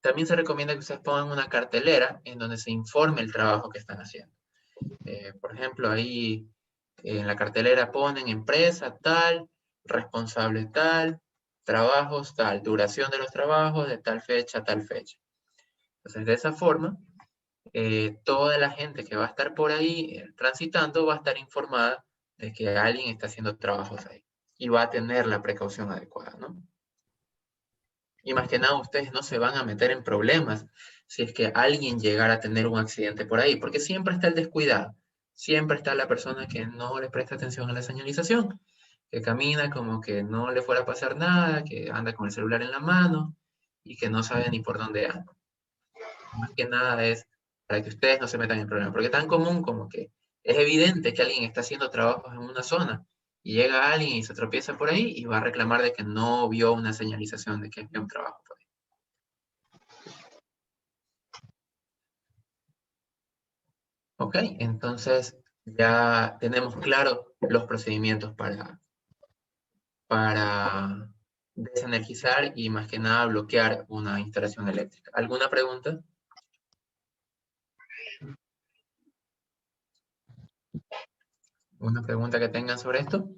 también se recomienda que ustedes pongan una cartelera en donde se informe el trabajo que están haciendo. Por ejemplo, ahí en la cartelera ponen empresa tal, responsable tal, trabajos tal, duración de los trabajos de tal fecha a tal fecha. Entonces, de esa forma, toda la gente que va a estar por ahí transitando va a estar informada de que alguien está haciendo trabajos ahí y va a tener la precaución adecuada, ¿no? Y más que nada, ustedes no se van a meter en problemas si es que alguien llegara a tener un accidente por ahí, porque siempre está el descuidado, siempre está la persona que no le presta atención a la señalización, que camina como que no le fuera a pasar nada, que anda con el celular en la mano y que no sabe ni por dónde anda. Más que nada es para que ustedes no se metan en problemas, porque es tan común como que es evidente que alguien está haciendo trabajos en una zona y llega alguien y se tropieza por ahí y va a reclamar de que no vio una señalización de que había un trabajo por ahí. Ok, entonces ya tenemos claro los procedimientos para desenergizar y más que nada bloquear una instalación eléctrica. ¿Alguna pregunta? ¿Una pregunta que tengan sobre esto?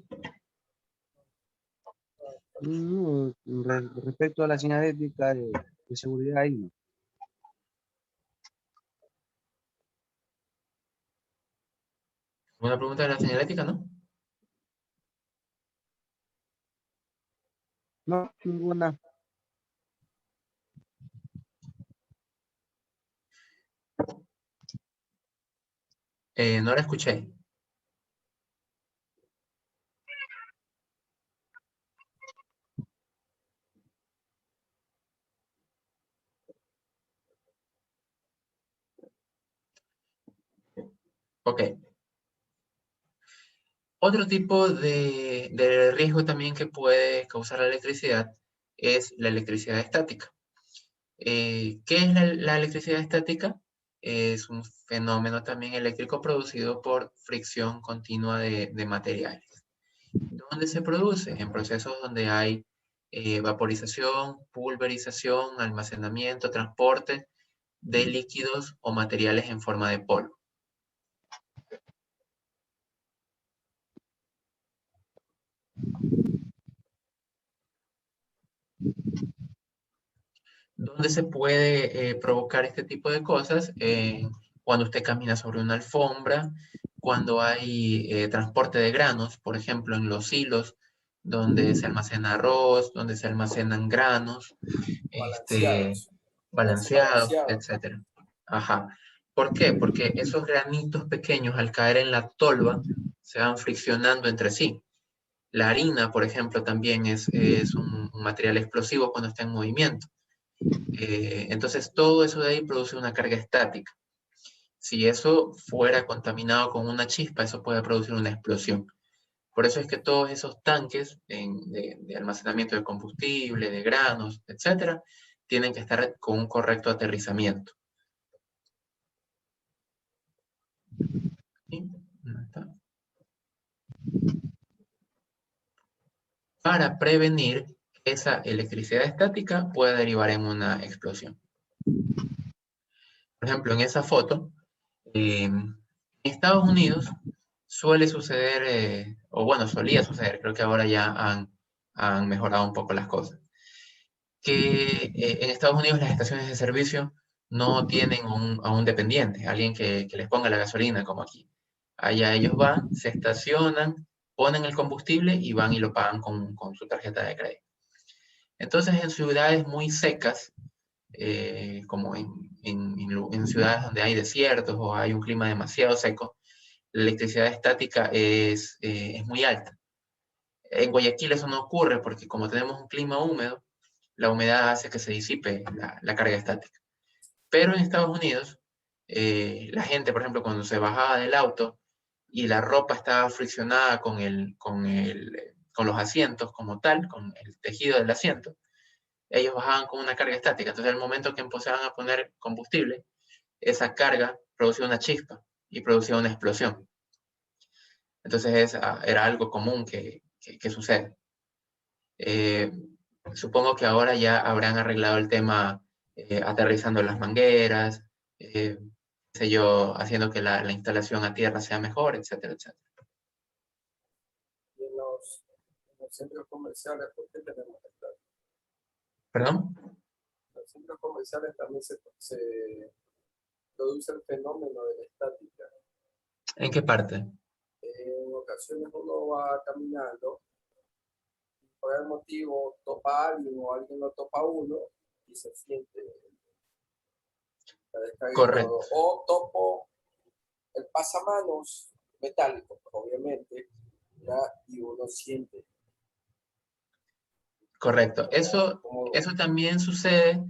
No, respecto a la señalética de seguridad ahí, ¿no? ¿Una pregunta de la señalética, no? No, ninguna. No la escuché. Ok. Otro tipo de riesgo también que puede causar la electricidad es la electricidad estática. ¿Qué es la electricidad estática? Es un fenómeno también eléctrico producido por fricción continua de materiales. ¿Dónde se produce? En procesos donde hay vaporización, pulverización, almacenamiento, transporte de líquidos o materiales en forma de polvo. ¿Dónde se puede provocar este tipo de cosas? Cuando usted camina sobre una alfombra, cuando hay transporte de granos, por ejemplo, en los silos, donde se almacena arroz, donde se almacenan granos, Balanceados. Hacen balanceados, balanceados. etc. Ajá. ¿Por qué? Porque esos granitos pequeños al caer en la tolva se van friccionando entre sí. La harina, por ejemplo, también es un material explosivo cuando está en movimiento. Entonces, todo eso de ahí produce una carga estática. Si eso fuera contaminado con una chispa, eso puede producir una explosión. Por eso es que todos esos tanques de almacenamiento de combustible, de granos, etcétera, tienen que estar con un correcto aterrizamiento. ¿Sí? ¿Dónde está? Para prevenir que esa electricidad estática pueda derivar en una explosión. Por ejemplo, en esa foto, en Estados Unidos suele suceder, o bueno, solía suceder, creo que ahora ya han mejorado un poco las cosas, que en Estados Unidos las estaciones de servicio no tienen a un dependiente, alguien que les ponga la gasolina como aquí. Allá ellos van, se estacionan, ponen el combustible y van y lo pagan con su tarjeta de crédito. Entonces, en ciudades muy secas, como en ciudades donde hay desiertos o hay un clima demasiado seco, la electricidad estática es muy alta. En Guayaquil eso no ocurre porque como tenemos un clima húmedo, la humedad hace que se disipe la carga estática. Pero en Estados Unidos, la gente, por ejemplo, cuando se bajaba del auto y la ropa estaba friccionada con los asientos como tal, con el tejido del asiento, ellos bajaban con una carga estática. Entonces, al momento que empezaban a poner combustible, esa carga producía una chispa y producía una explosión. Entonces, era algo común que sucede. Supongo que ahora ya habrán arreglado el tema aterrizando las mangueras, qué sé yo, haciendo que la instalación a tierra sea mejor, etcétera, etcétera. Y en los centros comerciales, ¿por qué tenemos esta? ¿Perdón? En los centros comerciales también se produce el fenómeno de la estática. ¿En qué parte? En ocasiones uno va caminando, por algún motivo topa a alguien o alguien lo topa a uno y se siente la descarga y Correcto. todo. O topo el pasamanos metálico, obviamente, ¿ya? Y uno siente. Correcto. Eso Como también sucede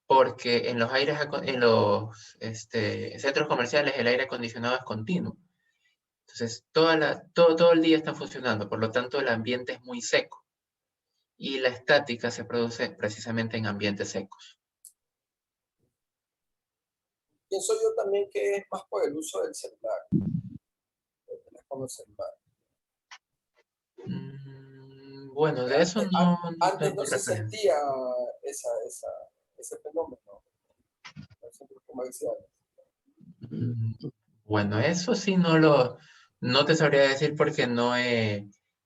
porque en los centros comerciales el aire acondicionado es continuo. Entonces, todo el día está funcionando, por lo tanto el ambiente es muy seco. Y la estática se produce precisamente en ambientes secos. pienso yo también que es más por el uso del celular, del teléfono celular. Bueno, Porque de eso no antes tengo no se referencia. sentía ese fenómeno en los centros comerciales. Bueno, eso sí no te sabría decir porque no he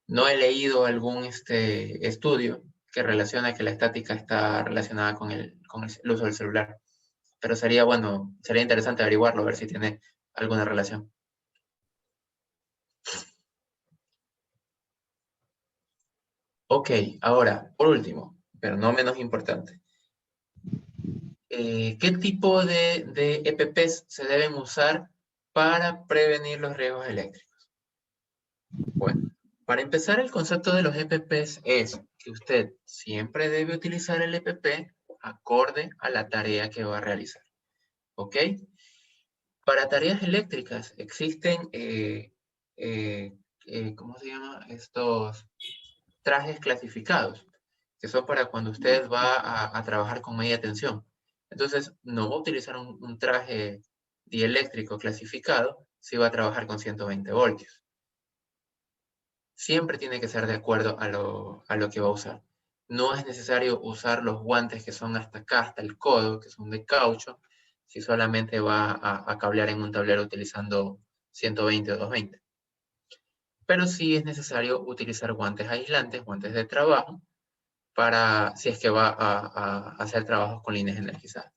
leído algún estudio que relaciona que la estática está relacionada con el uso del celular. Pero sería interesante averiguarlo, a ver si tiene alguna relación. Ok, ahora, por último, pero no menos importante. ¿Qué tipo de EPPs se deben usar para prevenir los riesgos eléctricos? Bueno, para empezar, el concepto de los EPPs es que usted siempre debe utilizar el EPP acorde a la tarea que va a realizar. ¿Ok? Para tareas eléctricas existen, ¿cómo se llama? Estos trajes clasificados, que son para cuando usted va a trabajar con media tensión. Entonces, no va a utilizar un traje dieléctrico clasificado si va a trabajar con 120 voltios. Siempre tiene que ser de acuerdo a lo que va a usar. No es necesario usar los guantes que son hasta acá, hasta el codo, que son de caucho, si solamente va a cablear en un tablero utilizando 120 o 220. Pero sí es necesario utilizar guantes aislantes, guantes de trabajo, para si es que va a hacer trabajos con líneas energizadas.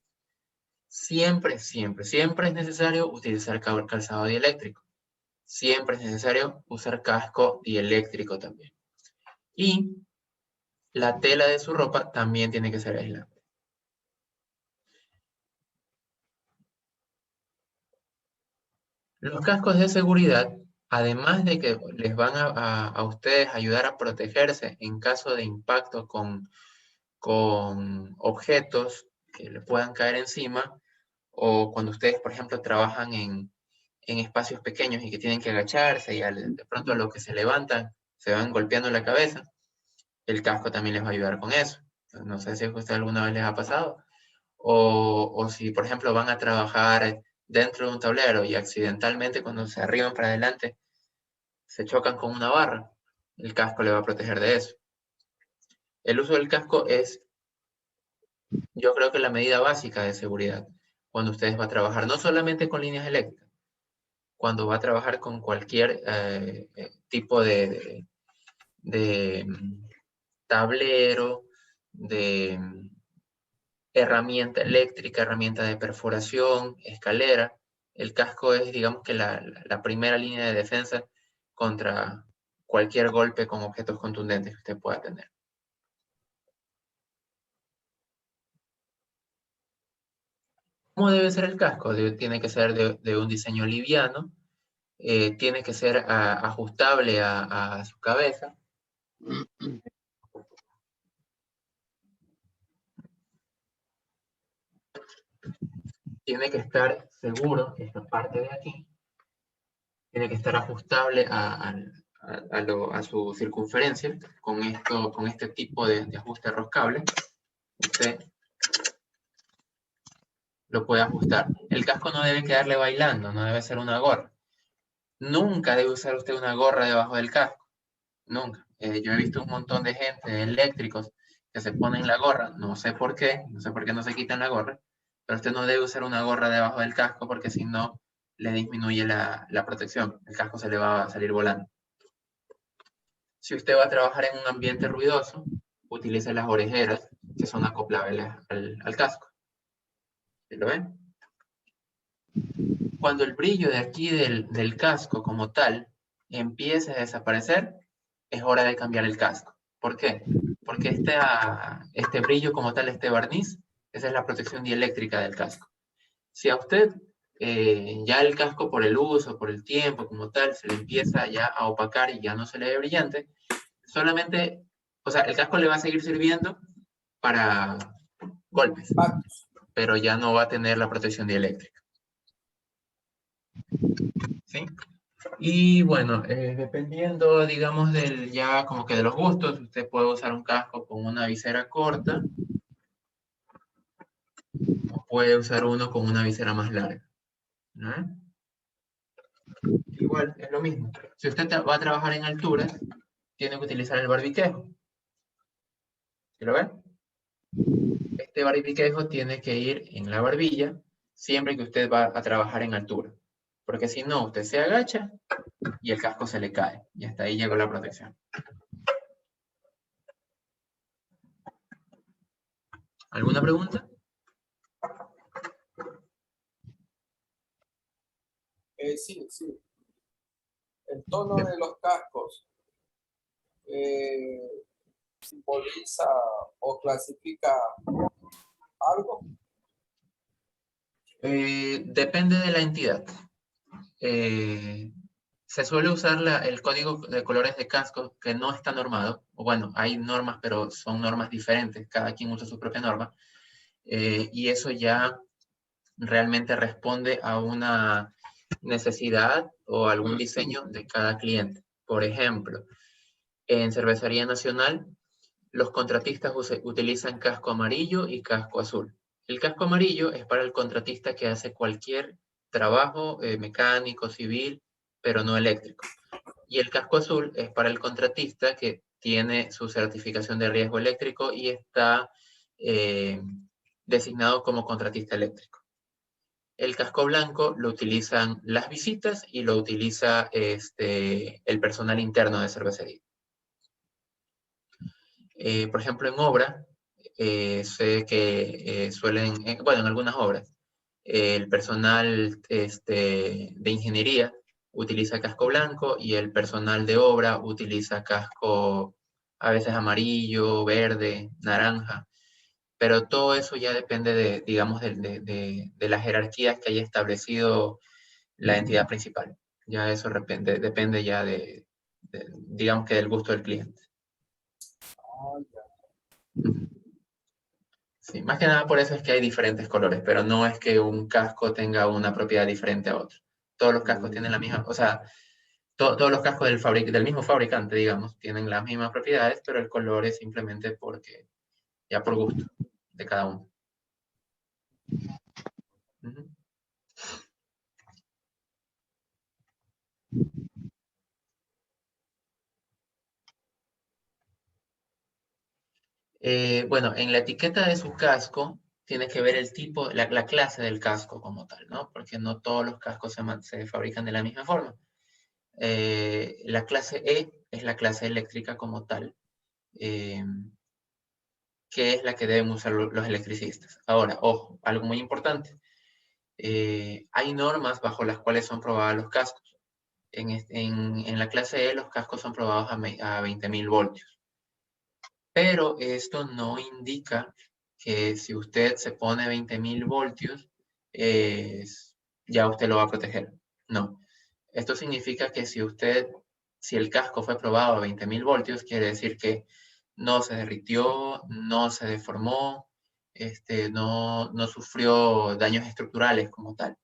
Siempre, siempre, siempre es necesario utilizar calzado dieléctrico. Siempre es necesario usar casco dieléctrico también. Y la tela de su ropa también tiene que ser aislante. Los cascos de seguridad, además de que les van a ustedes ayudar a protegerse en caso de impacto con objetos que le puedan caer encima, o cuando ustedes, por ejemplo, trabajan en espacios pequeños y que tienen que agacharse y de pronto a lo que se levantan se van golpeando la cabeza, el casco también les va a ayudar con eso. No sé si a usted alguna vez les ha pasado. O si, por ejemplo, van a trabajar dentro de un tablero y accidentalmente cuando se arriban para adelante se chocan con una barra, el casco le va a proteger de eso. El uso del casco es, yo creo que la medida básica de seguridad cuando ustedes van a trabajar, no solamente con líneas eléctricas, cuando va a trabajar con cualquier tipo de tablero, de herramienta eléctrica, herramienta de perforación, escalera. El casco es, digamos que la primera línea de defensa contra cualquier golpe con objetos contundentes que usted pueda tener. ¿Cómo debe ser el casco? Tiene que ser de un diseño liviano, tiene que ser ajustable a su cabeza. Tiene que estar seguro, esta parte de aquí, tiene que estar ajustable a su circunferencia con este tipo de ajuste roscable. Usted lo puede ajustar. El casco no debe quedarle bailando, no debe ser una gorra. Nunca debe usar usted una gorra debajo del casco. Nunca. Yo he visto un montón de gente, de eléctricos, que se ponen la gorra. No sé por qué no se quitan la gorra. Pero usted no debe usar una gorra debajo del casco porque si no, le disminuye la protección. El casco se le va a salir volando. Si usted va a trabajar en un ambiente ruidoso, utilice las orejeras que son acoplables al casco. ¿Sí lo ven? Cuando el brillo de aquí del casco como tal empiece a desaparecer, es hora de cambiar el casco. ¿Por qué? Porque este brillo como tal, este barniz, esa es la protección dieléctrica del casco. Si a usted ya el casco por el uso, por el tiempo como tal, se le empieza ya a opacar y ya no se le ve brillante, solamente, o sea, el casco le va a seguir sirviendo para golpes, pero ya no va a tener la protección dieléctrica. ¿Sí? Y bueno, dependiendo, digamos, ya como que de los gustos, usted puede usar un casco con una visera corta o puede usar uno con una visera más larga, ¿no? Igual, es lo mismo. Si usted va a trabajar en alturas, tiene que utilizar el barbiquejo. ¿Sí lo ven? Este barbiquejo tiene que ir en la barbilla siempre que usted va a trabajar en altura. Porque si no, usted se agacha y el casco se le cae. Y hasta ahí llegó la protección. ¿Alguna pregunta? Sí, sí. El tono de los cascos. simboliza o clasifica algo? Depende de la entidad. Se suele usar el código de colores de casco, que no está normado. O bueno, hay normas, pero son normas diferentes. Cada quien usa su propia norma. Y eso ya realmente responde a una necesidad o algún diseño de cada cliente. Por ejemplo, en Cervecería Nacional, los contratistas utilizan casco amarillo y casco azul. El casco amarillo es para el contratista que hace cualquier trabajo mecánico, civil, pero no eléctrico. Y el casco azul es para el contratista que tiene su certificación de riesgo eléctrico y está designado como contratista eléctrico. El casco blanco lo utilizan las visitas y lo utiliza el personal interno de cervecería. Por ejemplo, en obra, sé que suelen, bueno, en algunas obras, el personal de ingeniería utiliza casco blanco y el personal de obra utiliza casco a veces amarillo, verde, naranja, pero todo eso ya depende de, digamos, de las jerarquías que haya establecido la entidad principal. Ya eso depende ya digamos que del gusto del cliente. Ah, ya. Sí, más que nada por eso es que hay diferentes colores, pero no es que un casco tenga una propiedad diferente a otro. Todos los cascos tienen la misma, o sea, todos los cascos del mismo fabricante, digamos, tienen las mismas propiedades, pero el color es simplemente porque, ya por gusto de cada uno. Ujú. Bueno, en la etiqueta de su casco tiene que ver el tipo, la clase del casco como tal, ¿no? Porque no todos los cascos se fabrican de la misma forma. La clase E es la clase eléctrica como tal, que es la que deben usar los electricistas. Ahora, ojo, algo muy importante. Hay normas bajo las cuales son probados los cascos. En la clase E los cascos son probados a 20.000 voltios. Pero esto no indica que si usted se pone 20.000 voltios, ya usted lo va a proteger. No. Esto significa que si el casco fue probado a 20.000 voltios, quiere decir que no se derritió, no se deformó, no sufrió daños estructurales como tal.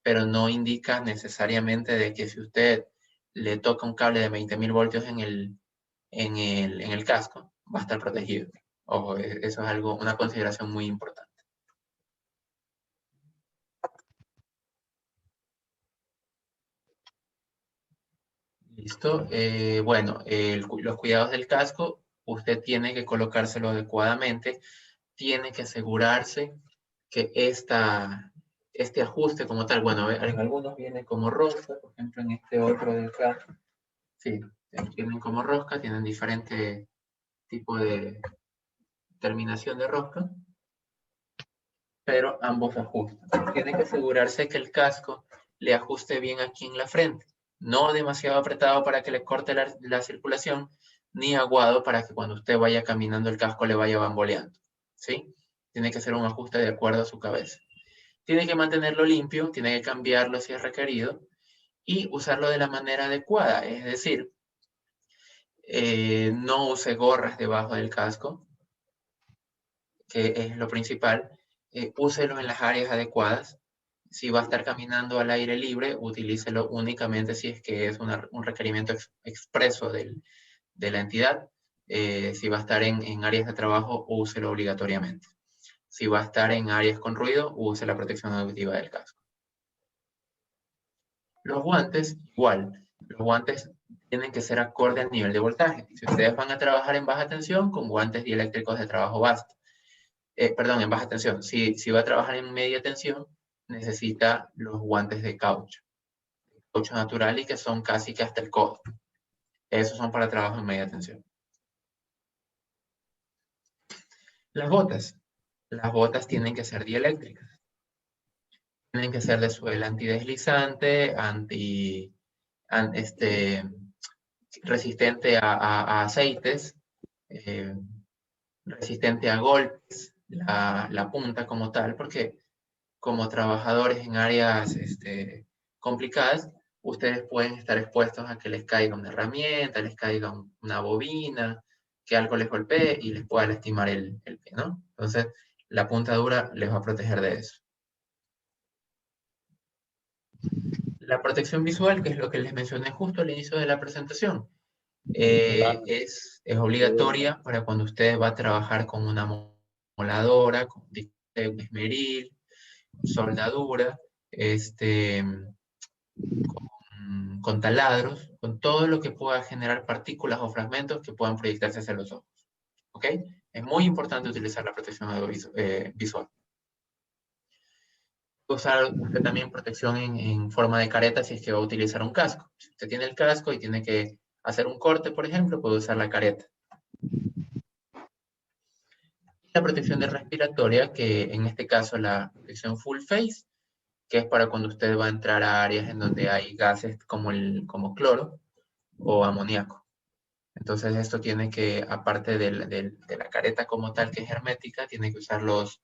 Pero no indica necesariamente de que si usted le toca un cable de 20.000 voltios en el casco, va a estar protegido. Ojo, eso es una consideración muy importante. Listo. Bueno, los cuidados del casco, usted tiene que colocárselo adecuadamente, tiene que asegurarse que este ajuste como tal, bueno, en algunos viene como rosca, por ejemplo, en este otro de acá, sí, vienen como rosca, tienen diferente tipo de terminación de rosca, pero ambos ajustan. Tiene que asegurarse que el casco le ajuste bien aquí en la frente, no demasiado apretado para que le corte la circulación, ni aguado para que cuando usted vaya caminando el casco le vaya bamboleando, ¿sí? Tiene que ser un ajuste de acuerdo a su cabeza. Tiene que mantenerlo limpio, tiene que cambiarlo si es requerido y usarlo de la manera adecuada, es decir, no use gorras debajo del casco, que es lo principal. Úselo en las áreas adecuadas. Si va a estar caminando al aire libre, utilícelo únicamente si es que es un requerimiento expreso de la entidad. Si va a estar en áreas de trabajo, úselo obligatoriamente. Si va a estar en áreas con ruido, use la protección auditiva del casco. Los guantes, igual. Los guantes tienen que ser acorde al nivel de voltaje. Si ustedes van a trabajar en baja tensión, con guantes dieléctricos de trabajo basta. Perdón, en baja tensión. Si va a trabajar en media tensión, necesita los guantes de caucho natural y que son casi que hasta el codo. Esos son para trabajo en media tensión. Las botas tienen que ser dieléctricas. Tienen que ser de suela antideslizante, resistente a aceites, resistente a golpes, la punta como tal, porque como trabajadores en áreas complicadas, ustedes pueden estar expuestos a que les caiga una herramienta, les caiga una bobina, que algo les golpee y les pueda lastimar el pie, ¿no? Entonces, la punta dura les va a proteger de eso. La protección visual, que es lo que les mencioné justo al inicio de la presentación, es obligatoria para cuando usted va a trabajar con una moladora, con un esmeril, soldadura, con taladros, con todo lo que pueda generar partículas o fragmentos que puedan proyectarse hacia los ojos. ¿Ok? Es muy importante utilizar la protección visual. Usar usted también protección en forma de careta si es que va a utilizar un casco. Si usted tiene el casco y tiene que hacer un corte, por ejemplo, puede usar la careta. La protección de respiratoria, que en este caso la protección full face, que es para cuando usted va a entrar a áreas en donde hay gases como cloro o amoníaco. Entonces esto tiene que, aparte de la careta como tal, que es hermética, tiene que usar los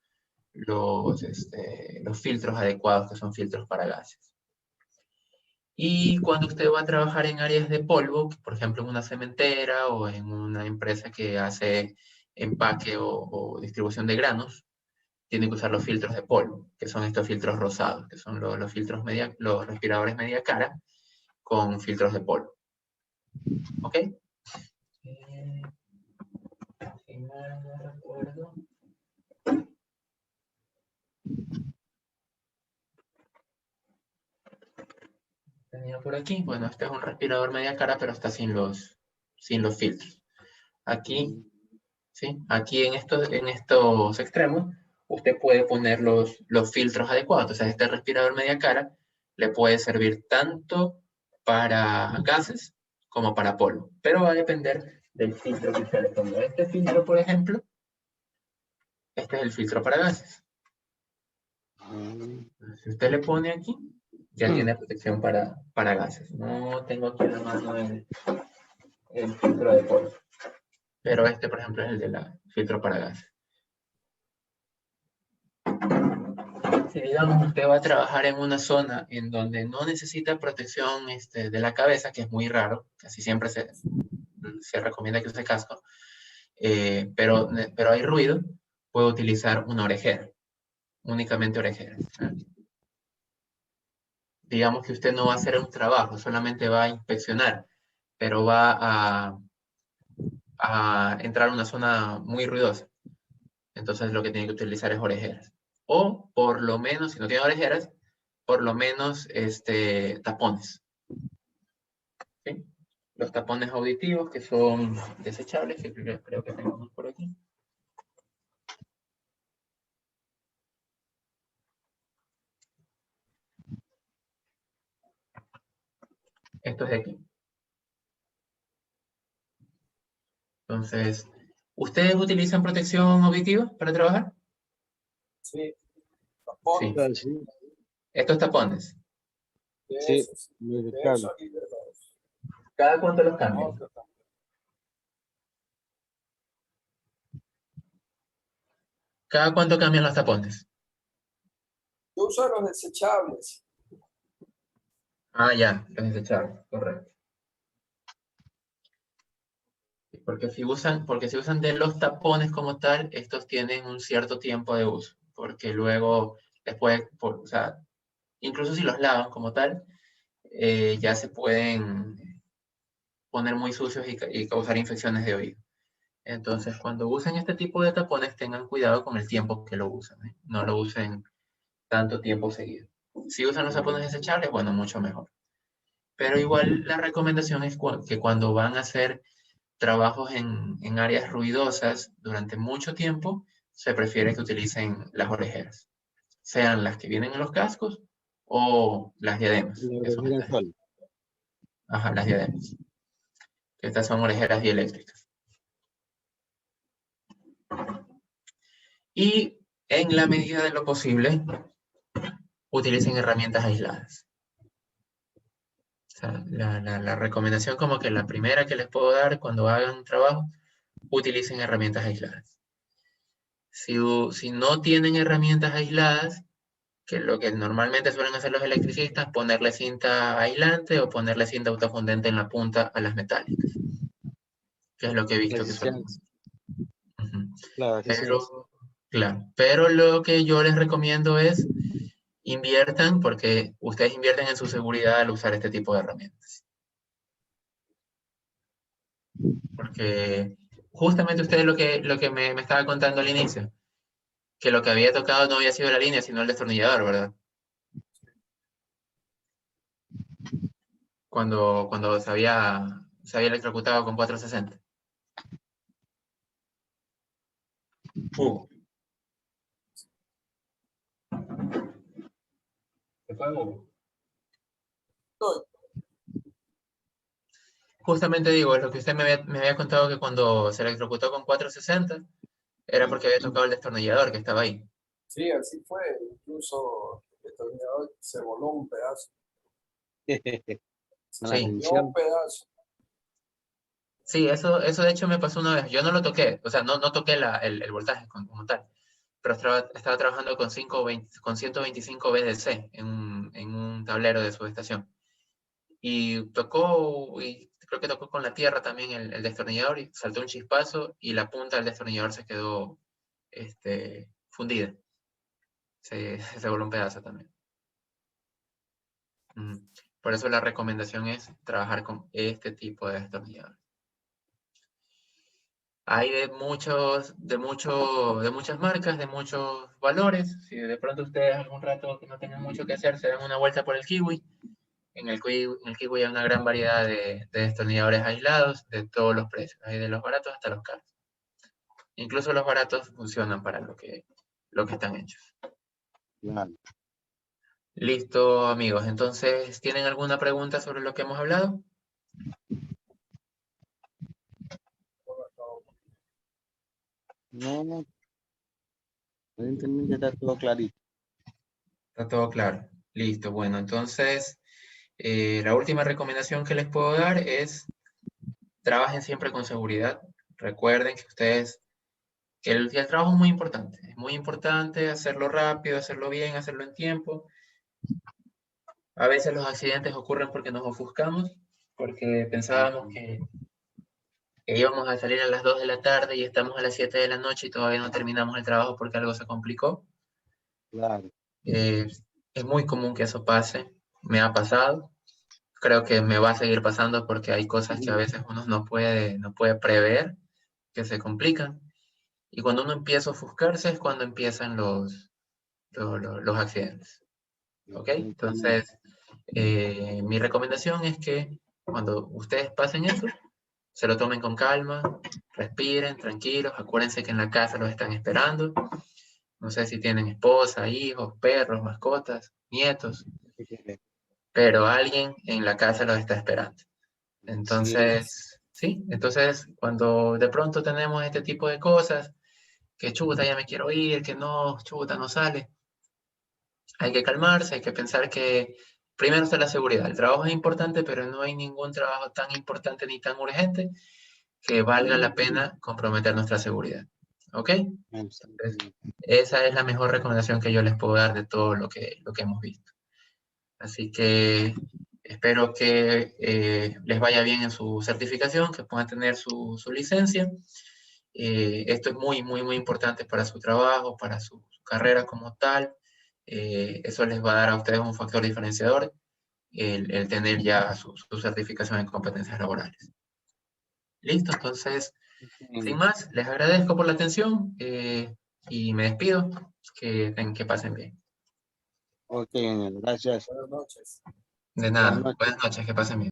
filtros adecuados, que son filtros para gases. Y cuando usted va a trabajar en áreas de polvo, por ejemplo en una cementera o en una empresa que hace empaque o distribución de granos, tiene que usar los filtros de polvo, que son estos filtros rosados, que son los respiradores media cara con filtros de polvo. ¿Ok? Si mal no recuerdo. Tenía por aquí, bueno, este es un respirador media cara, pero está sin los filtros. Aquí, ¿sí? Aquí en estos extremos, usted puede poner los filtros adecuados. Entonces, este respirador media cara le puede servir tanto para gases como para polvo, pero va a depender del filtro que usted le ponga. Este filtro, por ejemplo, este es el filtro para gases. Si usted le pone aquí, ya tiene protección para gases. No tengo aquí en la mano el filtro de polvo. Pero este, por ejemplo, es el de filtro para gases. Si digamos usted va a trabajar en una zona en donde no necesita protección de la cabeza, que es muy raro, casi siempre se recomienda que use casco, pero hay ruido, puede utilizar una orejera, únicamente orejeras. Digamos que usted no va a hacer un trabajo, solamente va a inspeccionar, pero va a entrar a una zona muy ruidosa. Entonces lo que tiene que utilizar es orejeras. O por lo menos, si no tiene orejeras, por lo menos tapones. ¿Sí? Los tapones auditivos que son desechables, que creo que tenemos por aquí. Estos de aquí. Entonces, ¿ustedes utilizan protección auditiva para trabajar? Sí. Sí. Sí. Estos tapones. Sí. ¿Cada cuánto los cambian? ¿Cada cuánto cambian los tapones? Yo uso los desechables. Ah, ya, los desechables, correcto. Porque si usan de los tapones como tal, estos tienen un cierto tiempo de uso, porque luego después, o sea, incluso si los lavan como tal, ya se pueden poner muy sucios y causar infecciones de oído. Entonces, cuando usen este tipo de tapones, tengan cuidado con el tiempo que lo usan, ¿eh? No lo usen tanto tiempo seguido. Si usan los tapones desechables, bueno, mucho mejor. Pero igual la recomendación es que cuando van a hacer trabajos en áreas ruidosas durante mucho tiempo, se prefiere que utilicen las orejeras, sean las que vienen en los cascos o las diademas. Ajá, las diademas. Estas son orejeras dieléctricas. Y en la medida de lo posible, utilicen herramientas aisladas. O sea, la recomendación como que la primera que les puedo dar cuando hagan un trabajo, utilicen herramientas aisladas. Si no tienen herramientas aisladas, que lo que normalmente suelen hacer los electricistas, ponerle cinta aislante o ponerle cinta autofundente en la punta a las metálicas, que es lo que he visto que suelen hacer. Claro, así se hace. Claro, pero lo que yo les recomiendo es inviertan, porque ustedes invierten en su seguridad al usar este tipo de herramientas. Porque justamente ustedes lo que me estaba contando al inicio, que lo que había tocado no había sido la línea, sino el destornillador, ¿verdad? Cuando se había electrocutado con 460. ¿Se fue Hugo? Justamente digo, es lo que usted me había contado, que cuando se electrocutó con 460 era porque había tocado el destornillador que estaba ahí. Sí, así fue. Incluso el destornillador se voló un pedazo. Sí. Un pedazo. Sí, eso de hecho me pasó una vez. Yo no lo toqué, o sea, no toqué el voltaje como tal, pero estaba trabajando con 125 VDC en un tablero de subestación. Y creo que tocó con la tierra también el destornillador, y saltó un chispazo y la punta del destornillador se quedó fundida. Se voló un pedazo también. Por eso la recomendación es trabajar con este tipo de destornillador. Hay de muchas marcas, de muchos valores. Si de pronto ustedes algún rato que no tengan mucho que hacer, se dan una vuelta por el Kiwi. En el Kiwi hay una gran variedad de destornilladores aislados de todos los precios. Hay de los baratos hasta los caros. Incluso los baratos funcionan para lo que están hechos. Claro. Listo, amigos. Entonces, ¿tienen alguna pregunta sobre lo que hemos hablado? No. Evidentemente está todo clarito. Está todo claro. Listo. Bueno, entonces, la última recomendación que les puedo dar es trabajen siempre con seguridad. Recuerden que el trabajo es muy importante. Es muy importante hacerlo rápido, hacerlo bien, hacerlo en tiempo. A veces los accidentes ocurren porque nos ofuscamos, porque pensábamos que íbamos a salir a las 2 de la tarde y estamos a las 7 de la noche y todavía no terminamos el trabajo porque algo se complicó. Claro. Es muy común que eso pase. Me ha pasado. Creo que me va a seguir pasando porque hay cosas que a veces uno no puede prever, que se complican. Y cuando uno empieza a ofuscarse es cuando empiezan los accidentes. ¿Ok? Entonces, mi recomendación es que cuando ustedes pasen eso, se lo tomen con calma, respiren, tranquilos, acuérdense que en la casa los están esperando. No sé si tienen esposa, hijos, perros, mascotas, nietos, pero alguien en la casa los está esperando. Entonces, sí, entonces cuando de pronto tenemos este tipo de cosas, que chuta, ya me quiero ir, que no, chuta, no sale, hay que calmarse, hay que pensar que primero está la seguridad. El trabajo es importante, pero no hay ningún trabajo tan importante ni tan urgente que valga la pena comprometer nuestra seguridad. ¿Ok? Entonces, esa es la mejor recomendación que yo les puedo dar de todo lo que hemos visto. Así que espero que les vaya bien en su certificación, que puedan tener su licencia. Esto es muy, muy, muy importante para su trabajo, para su carrera como tal. Eso les va a dar a ustedes un factor diferenciador, el tener ya su certificación en competencias laborales. Listo, entonces, sin más, les agradezco por la atención y me despido. Que pasen bien. Ok, gracias. Buenas noches. De nada, buenas noches, que pasen bien.